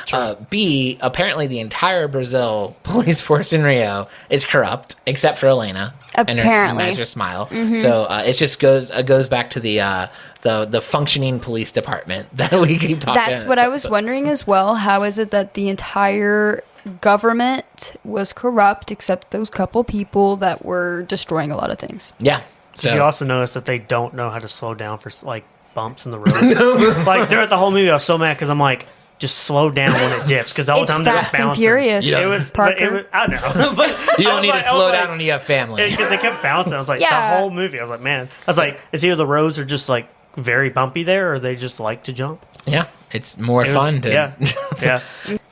[SPEAKER 2] B, apparently the entire Brazil police force in Rio is corrupt, except for Elena.
[SPEAKER 1] Apparently.
[SPEAKER 2] And her nicer smile. Mm-hmm. So it just goes back to the functioning police department that we keep talking about.
[SPEAKER 1] That's what I was wondering as well. How is it that the entire government was corrupt except those couple people that were destroying a lot of things?
[SPEAKER 2] Yeah. So.
[SPEAKER 3] Did you also notice that they don't know how to slow down for like bumps in the road? Like throughout the whole movie, I was so mad because I'm like, just slow down when it dips because the whole time they were bouncing.
[SPEAKER 1] Fast and Furious.
[SPEAKER 2] Yeah.
[SPEAKER 3] It was
[SPEAKER 1] Parker.
[SPEAKER 3] I know, but
[SPEAKER 2] you don't need to slow down when you have family
[SPEAKER 3] because they kept bouncing. I was like, the whole movie. I was like, man, is either the roads are just like very bumpy there, or they just like to jump.
[SPEAKER 2] Yeah, it's more fun.
[SPEAKER 3] Yeah.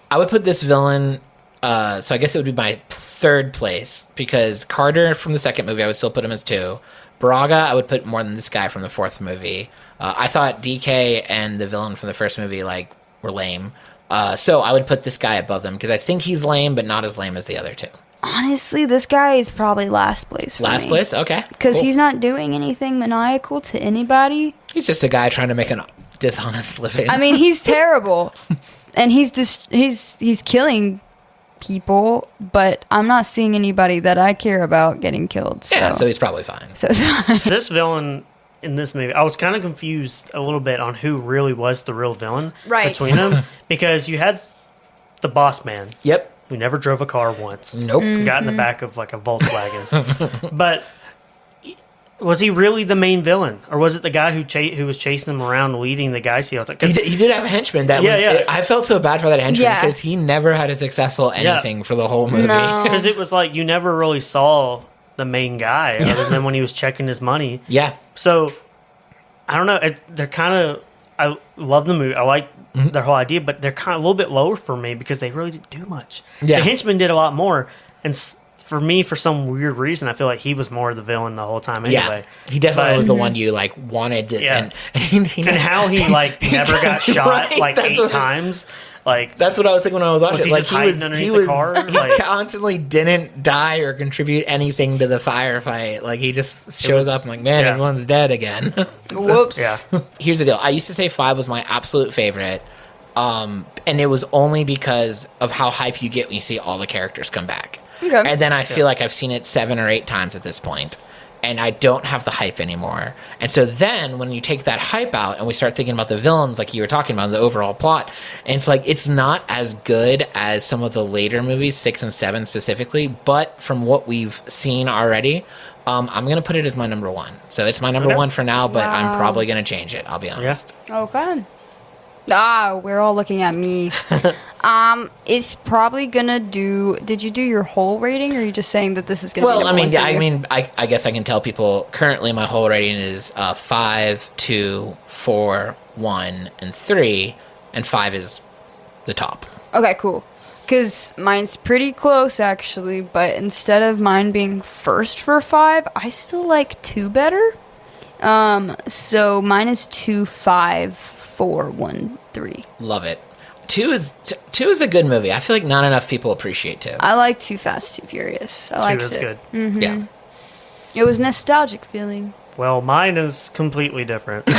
[SPEAKER 2] I would put this villain. So I guess it would be my third place because Carter from the second movie, I would still put him as 2. Braga, I would put more than this guy from the fourth movie. I thought DK and the villain from the first movie were lame. So I would put this guy above them because I think he's lame, but not as lame as the other 2.
[SPEAKER 1] Honestly, this guy is probably last place for me.
[SPEAKER 2] Last place? Okay.
[SPEAKER 1] Because he's not doing anything maniacal to anybody.
[SPEAKER 2] He's just a guy trying to make an dishonest living.
[SPEAKER 1] I mean, he's terrible. And he's killing people, but I'm not seeing anybody that I care about getting killed. So.
[SPEAKER 2] Yeah, so he's probably fine.
[SPEAKER 1] So sorry.
[SPEAKER 3] This villain in this movie, I was kind of confused a little bit on who really was the real villain between them because you had the boss man.
[SPEAKER 2] Yep.
[SPEAKER 3] Who never drove a car once.
[SPEAKER 2] Nope.
[SPEAKER 3] Got in the back of like a Volkswagen. But was he really the main villain, or was it the guy who was chasing him around, leading the guys? He
[SPEAKER 2] did have a henchman. I felt so bad for that henchman because he never had a successful anything for the whole movie.
[SPEAKER 3] Because it was like you never really saw the main guy other than when he was checking his money.
[SPEAKER 2] Yeah.
[SPEAKER 3] So I don't know. They're kind of. I love the movie. I like their whole idea, but they're kind of a little bit lower for me because they really didn't do much.
[SPEAKER 2] Yeah.
[SPEAKER 3] The henchman did a lot more, and for me, for some weird reason, I feel like he was more the villain the whole time anyway.
[SPEAKER 2] Yeah, he definitely was the one you wanted to.
[SPEAKER 3] Yeah.
[SPEAKER 2] And
[SPEAKER 3] how he never got shot
[SPEAKER 2] right,
[SPEAKER 3] 8 times. Like
[SPEAKER 2] that's what I was thinking when I was watching.
[SPEAKER 3] Was he hiding underneath the car?
[SPEAKER 2] He constantly didn't die or contribute anything to the firefight. Like he just shows up and like, man, everyone's dead again.
[SPEAKER 1] Whoops.
[SPEAKER 3] Yeah.
[SPEAKER 2] Here's the deal. I used to say 5 was my absolute favorite. And it was only because of how hype you get when you see all the characters come back. Okay. And then I feel like I've seen it 7 or 8 times at this point. And I don't have the hype anymore. And so then when you take that hype out and we start thinking about the villains like you were talking about, the overall plot, and it's like it's not as good as some of the later movies, 6 and 7 specifically, but from what we've seen already, I'm going to put it as my number 1. So it's my number 1 for now, but I'm probably going to change it, I'll be honest.
[SPEAKER 1] Okay. We're all looking at me. It's probably gonna do. Did you do your whole rating, or are you just saying that this is gonna?
[SPEAKER 2] Well,
[SPEAKER 1] be number one for you?
[SPEAKER 2] I guess I can tell people currently my whole rating is 5, 2, 4, 1, and 3, and 5 is the top.
[SPEAKER 1] Okay, cool. Because mine's pretty close, actually, but instead of mine being first for 5, I still like 2 better. So mine is 2, 5, 4, 1, 3.
[SPEAKER 2] Love it. 2 is a good movie. I feel like not enough people appreciate 2.
[SPEAKER 1] I like Too Fast, Too Furious. I liked
[SPEAKER 3] 2 is
[SPEAKER 1] it.
[SPEAKER 3] good.
[SPEAKER 1] Mm-hmm.
[SPEAKER 2] Yeah.
[SPEAKER 1] It was nostalgic feeling.
[SPEAKER 3] Well, mine is completely different.
[SPEAKER 2] Great.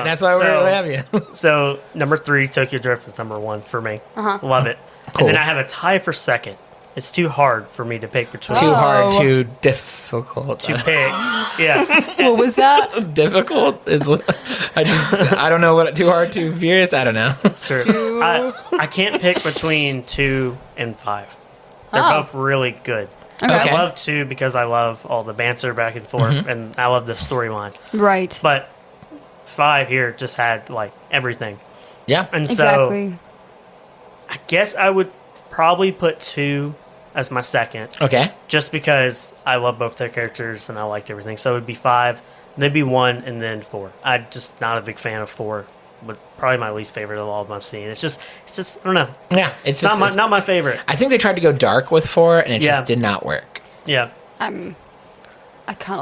[SPEAKER 2] That's why we have you.
[SPEAKER 3] So, number 3, Tokyo Drift is number 1 for me. Love it.
[SPEAKER 2] Cool.
[SPEAKER 3] And then I have a tie for second. It's too hard for me to pick between.
[SPEAKER 2] Too hard, too difficult.
[SPEAKER 3] To pick. Yeah.
[SPEAKER 1] What was that?
[SPEAKER 2] Difficult is what I don't know what too hard, too furious. I don't know.
[SPEAKER 3] Sure. I can't pick between 2 and 5. They're both really good.
[SPEAKER 1] Okay.
[SPEAKER 3] I love 2 because I love all the banter back and forth, and I love the storyline.
[SPEAKER 1] Right.
[SPEAKER 3] But 5 here just had like everything.
[SPEAKER 2] Yeah.
[SPEAKER 3] And
[SPEAKER 1] Exactly.
[SPEAKER 3] so I guess I would probably put 2 as my second.
[SPEAKER 2] Okay.
[SPEAKER 3] Just because I love both their characters and I liked everything. So it would be 5, then be 1, and then 4. I'm just not a big fan of 4. But probably my least favorite of all of them I've seen. It's just I don't know.
[SPEAKER 2] Yeah. It's just,
[SPEAKER 3] Not my favorite.
[SPEAKER 2] I think they tried to go dark with 4, and it just did not work.
[SPEAKER 3] Yeah.
[SPEAKER 1] I kind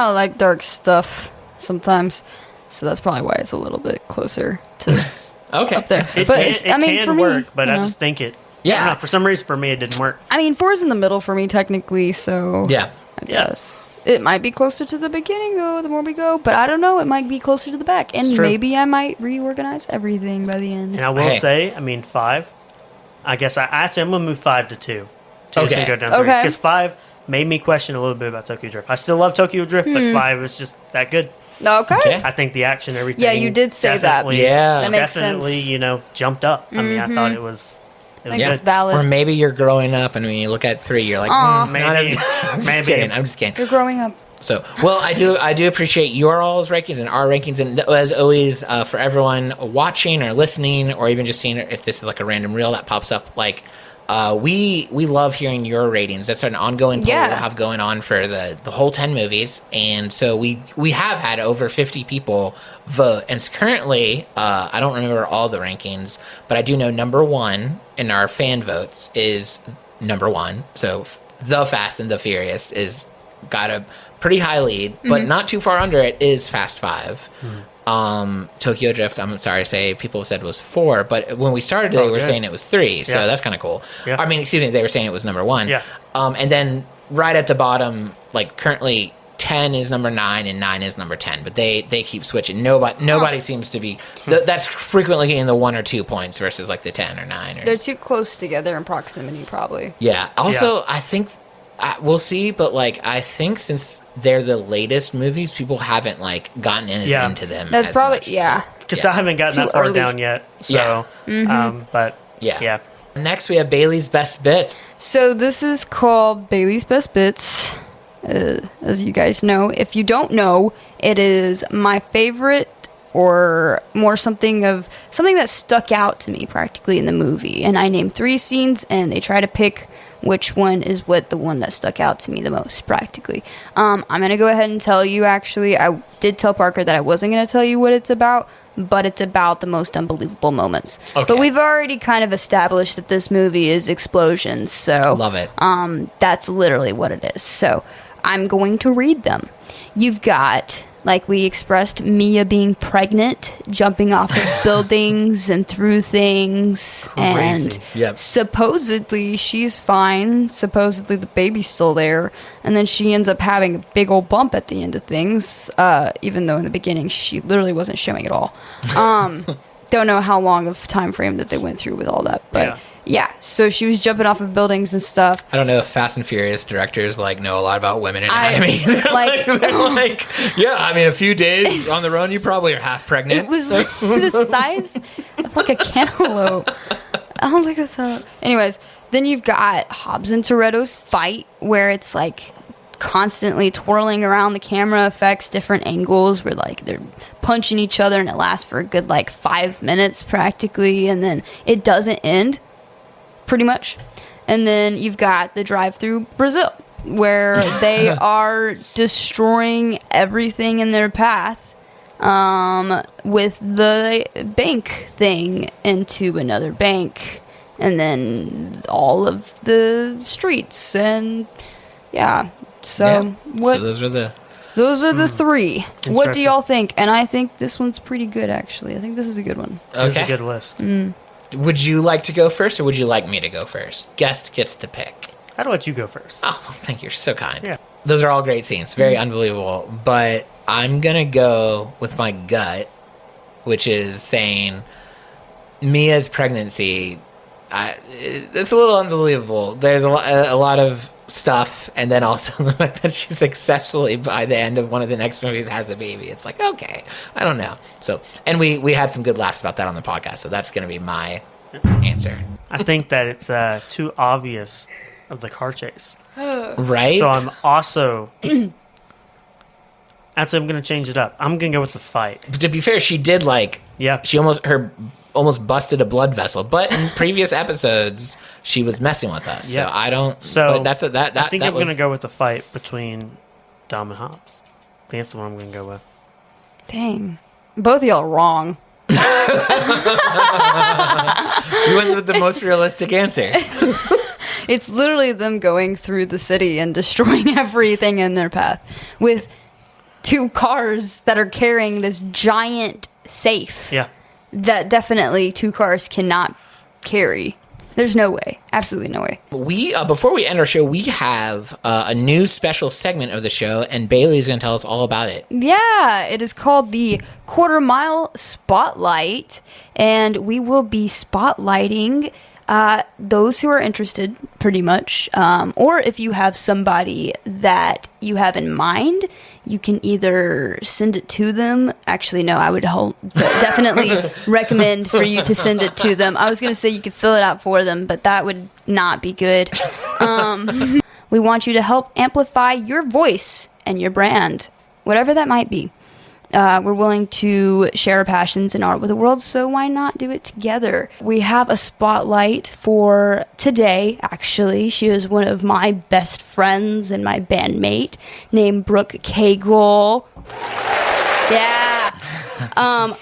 [SPEAKER 1] of like dark stuff sometimes, so that's probably why it's a little bit closer to
[SPEAKER 2] Okay.
[SPEAKER 1] up there.
[SPEAKER 3] It can
[SPEAKER 1] for me,
[SPEAKER 3] work, but
[SPEAKER 1] you
[SPEAKER 3] I
[SPEAKER 1] know.
[SPEAKER 3] just think it.
[SPEAKER 2] Yeah.
[SPEAKER 3] I don't know, for some reason, for me, it didn't work.
[SPEAKER 1] I mean, 4's in the middle for me technically, so
[SPEAKER 2] Yeah.
[SPEAKER 1] I guess it might be closer to the beginning though. The more we go, but I don't know. It might be closer to the back, and
[SPEAKER 3] It's true.
[SPEAKER 1] maybe I might reorganize everything by the end.
[SPEAKER 3] And I will
[SPEAKER 2] Hey.
[SPEAKER 3] say, I mean, 5. I guess I'm gonna move 5 to 2. 2 is
[SPEAKER 2] Okay.
[SPEAKER 3] gonna go down 3
[SPEAKER 1] Okay.
[SPEAKER 3] because 5 made me question a little bit about Tokyo Drift. I still love Tokyo Drift, but 5 is just that good.
[SPEAKER 1] Okay.
[SPEAKER 2] Okay.
[SPEAKER 3] I think the action, everything.
[SPEAKER 1] Yeah, you did say that.
[SPEAKER 3] definitely-
[SPEAKER 2] Yeah.
[SPEAKER 1] That makes
[SPEAKER 3] definitely,
[SPEAKER 1] sense.
[SPEAKER 3] jumped up. I mean, I thought it was
[SPEAKER 1] I think
[SPEAKER 2] Yeah.
[SPEAKER 1] that's valid.
[SPEAKER 2] Or maybe you're growing up, and when you look at 3, you're like,
[SPEAKER 1] Aw.
[SPEAKER 2] not as-
[SPEAKER 3] Maybe.
[SPEAKER 2] I'm just
[SPEAKER 3] Maybe.
[SPEAKER 2] kidding. I'm just kidding.
[SPEAKER 1] You're growing up.
[SPEAKER 2] So, well, I do appreciate your all's rankings and our rankings, and as always, for everyone watching or listening, or even just seeing if this is like a random reel that pops up, like we love hearing your ratings. That's an ongoing poll
[SPEAKER 1] Yeah.
[SPEAKER 2] we'll have going on for the whole 10 movies, and so we have had over 50 people vote, and currently I don't remember all the rankings, but I do know number 1 in our fan votes is number 1. So The Fast and the Furious is got a pretty high lead, but not too far under it is Fast 5. Tokyo Drift, I'm sorry to say, people said was 4, but when we started, they were
[SPEAKER 3] good.
[SPEAKER 2] saying it was 3, so
[SPEAKER 3] Yeah.
[SPEAKER 2] that's kind of cool.
[SPEAKER 3] Yeah.
[SPEAKER 2] I mean, excuse me, they were saying it was number 1.
[SPEAKER 3] Yeah.
[SPEAKER 2] And then right at the bottom, like currently 10 is number 9 and 9 is number 10, but they keep switching. Nobody seems to be, that's frequently getting the 1 or 2 points versus like the 10 or 9. Or,
[SPEAKER 1] They're too close together in proximity, probably.
[SPEAKER 2] yeah. Also, I think we'll see, but like I think since they're the latest movies, people haven't like gotten into them.
[SPEAKER 1] That's
[SPEAKER 2] as
[SPEAKER 1] probably
[SPEAKER 2] much.
[SPEAKER 1] yeah.
[SPEAKER 3] Because I haven't gotten
[SPEAKER 1] Too
[SPEAKER 3] that far
[SPEAKER 1] early.
[SPEAKER 3] down yet. So, but
[SPEAKER 2] Yeah. Next, we have Bailey's Best Bits.
[SPEAKER 1] So this is called Bailey's Best Bits, as you guys know. If you don't know, it is my favorite, or more something that stuck out to me practically in the movie. And I named 3 scenes, and they try to pick which one is the one that stuck out to me the most practically. I'm gonna go ahead and tell you. Actually, I did tell Parker that I wasn't gonna tell you what it's about, but it's about the most unbelievable moments.
[SPEAKER 2] Okay.
[SPEAKER 1] But we've already kind of established that this movie is explosions, so
[SPEAKER 2] Love it.
[SPEAKER 1] that's literally what it is. So I'm going to read them. You've got, like we expressed, Mia being pregnant, jumping off of buildings and through things.
[SPEAKER 3] Crazy.
[SPEAKER 1] And
[SPEAKER 2] Yep.
[SPEAKER 1] supposedly she's fine. Supposedly the baby's still there. And then she ends up having a big old bump at the end of things, even though in the beginning she literally wasn't showing at all. Don't know how long of time frame that they went through with all that, but yeah, so she was jumping off of buildings and stuff.
[SPEAKER 2] I don't know if Fast and Furious directors like know a lot about women anatomy. They're
[SPEAKER 1] like-
[SPEAKER 2] like, yeah, I mean, a few days on the road, you probably are half pregnant.
[SPEAKER 1] It was the size of like a cantaloupe. I don't think that's how. Anyways, then you've got Hobbs and Toretto's fight, where it's like constantly twirling around the camera effects, different angles where like they're punching each other, and it lasts for a good like 5 minutes practically, and then it doesn't end pretty much. And then you've got the drive through Brazil, where they are destroying everything in their path with the bank thing into another bank, and then all of the streets, and so what?
[SPEAKER 2] So those are
[SPEAKER 1] the three. What do
[SPEAKER 3] Interesting.
[SPEAKER 1] y'all think? And I think this one's pretty good, actually. I think this is a good one.
[SPEAKER 3] It's a
[SPEAKER 2] Okay.
[SPEAKER 3] good list.
[SPEAKER 2] Would you like to go first, or would you like me to go first? Guest gets to pick.
[SPEAKER 3] I'd let you go first.
[SPEAKER 2] Oh, thank you. You're so kind.
[SPEAKER 3] Yeah.
[SPEAKER 2] Those are all great scenes. Very unbelievable. But I'm going to go with my gut, which is saying Mia's pregnancy. It's a little unbelievable. There's a lot of stuff. And then also the fact that she successfully, by the end of one of the next movies, has a baby. It's like, okay, I don't know. So, and we had some good laughs about that on the podcast. So that's going to be my answer.
[SPEAKER 3] I think that it's too obvious of the car chase.
[SPEAKER 2] Right?
[SPEAKER 3] So I'm also... Actually, I'm going to change it up. I'm going to go with the fight.
[SPEAKER 2] But to be fair, she did
[SPEAKER 3] Yeah.
[SPEAKER 2] she almost busted a blood vessel. But in previous episodes, she was messing with us.
[SPEAKER 3] Yeah.
[SPEAKER 2] So I don't.
[SPEAKER 3] So
[SPEAKER 2] but that's that.
[SPEAKER 3] I think
[SPEAKER 2] that
[SPEAKER 3] I'm
[SPEAKER 2] was,
[SPEAKER 3] going to go with the fight between Dom and Hobbs. I think that's the one I'm going to go with.
[SPEAKER 1] Dang. Both of y'all are wrong.
[SPEAKER 2] You went with the most realistic answer.
[SPEAKER 1] It's literally them going through the city and destroying everything in their path with 2 cars that are carrying this giant safe
[SPEAKER 3] Yeah.
[SPEAKER 1] that definitely 2 cars cannot carry. There's no way. Absolutely no way.
[SPEAKER 2] We before we end our show, we have a new special segment of the show, and Bailey's going to tell us all about it.
[SPEAKER 1] Yeah, it is called the Quarter Mile Spotlight, and we will be spotlighting those who are interested, pretty much. Or if you have somebody that you have in mind, you can either send it to them. Actually, no, I would definitely recommend for you to send it to them. I was going to say you could fill it out for them, but that would not be good. We want you to help amplify your voice and your brand, whatever that might be. We're willing to share our passions and art with the world, so why not do it together? We have a spotlight for today, actually. She is one of my best friends and my bandmate named Brooke Cagle. Yeah.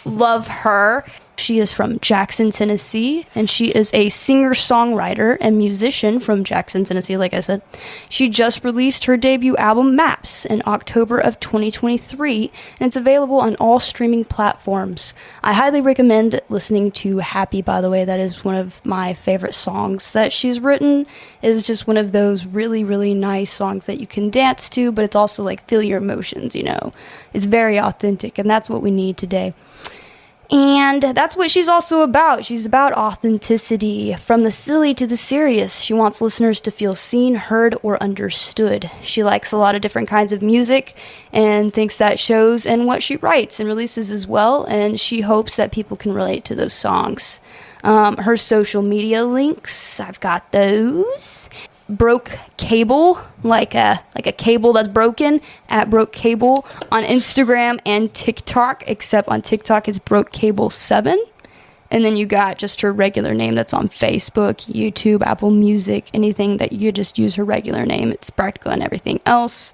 [SPEAKER 1] Love her. She is from Jackson, Tennessee, and she is a singer-songwriter and musician from Jackson, Tennessee, like I said. She just released her debut album, Maps, in October of 2023, and it's available on all streaming platforms. I highly recommend listening to Happy, by the way. That is one of my favorite songs that she's written. It is just one of those really, really nice songs that you can dance to, but it's also like feel your emotions, you know. It's very authentic, and that's what we need today. And that's what she's also about. She's about authenticity, from the silly to the serious. She wants listeners to feel seen, heard, or understood. She likes a lot of different kinds of music and thinks that shows in what she writes and releases as well, and she hopes that people can relate to those songs. Her social media links, I've got those. Brooke Cagle, like a cable that's broken, at Brooke Cagle on Instagram and TikTok, except on TikTok it's Brooke Cagle 7. And then you got just her regular name that's on Facebook, YouTube, Apple Music, anything that you just use her regular name. It's practical and everything else.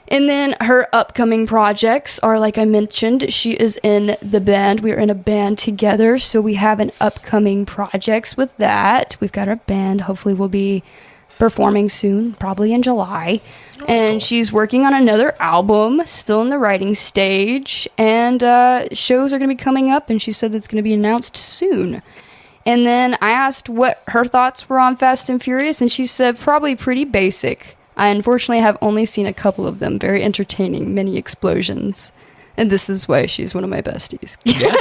[SPEAKER 1] And then her upcoming projects are, like I mentioned, she is in the band. We are in a band together, so we have an upcoming projects with that. We've got our band. Hopefully we'll be performing soon, probably in July. And cool. She's working on another album, still in the writing stage, and shows are going to be coming up, and she said it's going to be announced soon. And then I asked what her thoughts were on Fast and Furious, and she said probably pretty basic. I unfortunately have only seen a couple of them, very entertaining, many explosions. And this is why she's one of my besties.
[SPEAKER 2] Yeah.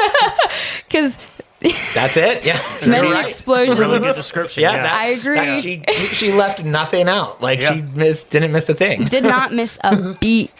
[SPEAKER 1] Because
[SPEAKER 2] that's it. Yeah,
[SPEAKER 1] many
[SPEAKER 2] right.
[SPEAKER 1] explosions.
[SPEAKER 3] Really good description.
[SPEAKER 2] Yeah,
[SPEAKER 1] I agree.
[SPEAKER 2] She left nothing out. Like she didn't miss a thing.
[SPEAKER 1] Did not miss a beat.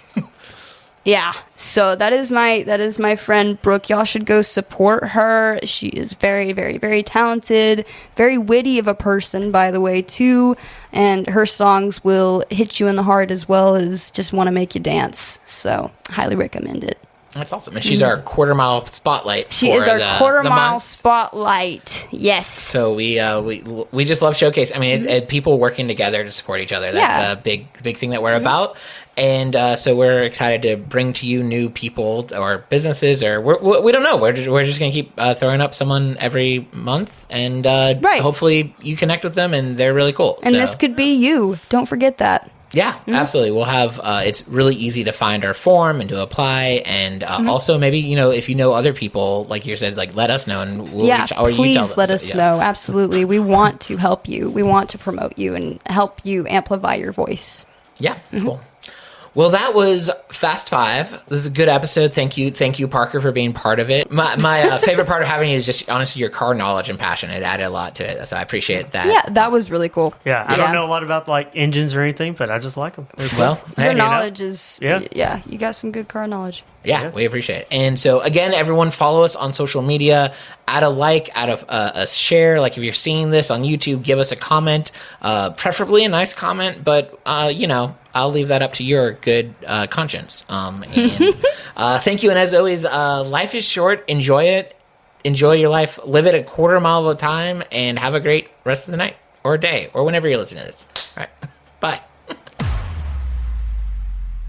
[SPEAKER 1] Yeah, so that is my friend Brooke. Y'all should go support her. She is very, very, very talented, very witty of a person, by the way, too. And her songs will hit you in the heart as well as just want to make you dance. So, highly recommend it.
[SPEAKER 2] That's awesome. And she's our quarter mile spotlight.
[SPEAKER 1] She is our quarter mile spotlight. Yes.
[SPEAKER 2] So we just love showcase. I mean, people working together to support each other. That's a big thing that we're about. And so we're excited to bring to you new people or businesses, or we don't know. We're just going to keep throwing up someone every month, and hopefully you connect with them, and they're really cool.
[SPEAKER 1] And this could be you. Don't forget that.
[SPEAKER 2] Yeah, absolutely. We'll have, it's really easy to find our form and to apply. And also maybe, if you know other people, like you said, like let us know and we'll reach out.
[SPEAKER 1] Please let us know. Absolutely. We want to help you. We want to promote you and help you amplify your voice.
[SPEAKER 2] Yeah, cool. Well, that was Fast Five. This is a good episode. Thank you, Parker, for being part of it. My favorite part of having you is just honestly your car knowledge and passion. It added a lot to it, so I appreciate that.
[SPEAKER 1] Yeah, that was really cool.
[SPEAKER 3] Yeah, I don't know a lot about like engines or anything, but I just like them.
[SPEAKER 2] Well,
[SPEAKER 1] your knowledge is you got some good car knowledge.
[SPEAKER 2] Yeah, we appreciate it. And so, again, everyone follow us on social media. Add a like, add a share. Like, if you're seeing this on YouTube, give us a comment, preferably a nice comment. But, I'll leave that up to your good conscience. And thank you. And as always, life is short. Enjoy it. Enjoy your life. Live it a quarter mile at a time. And have a great rest of the night or day or whenever you're listening to this. All right. Bye.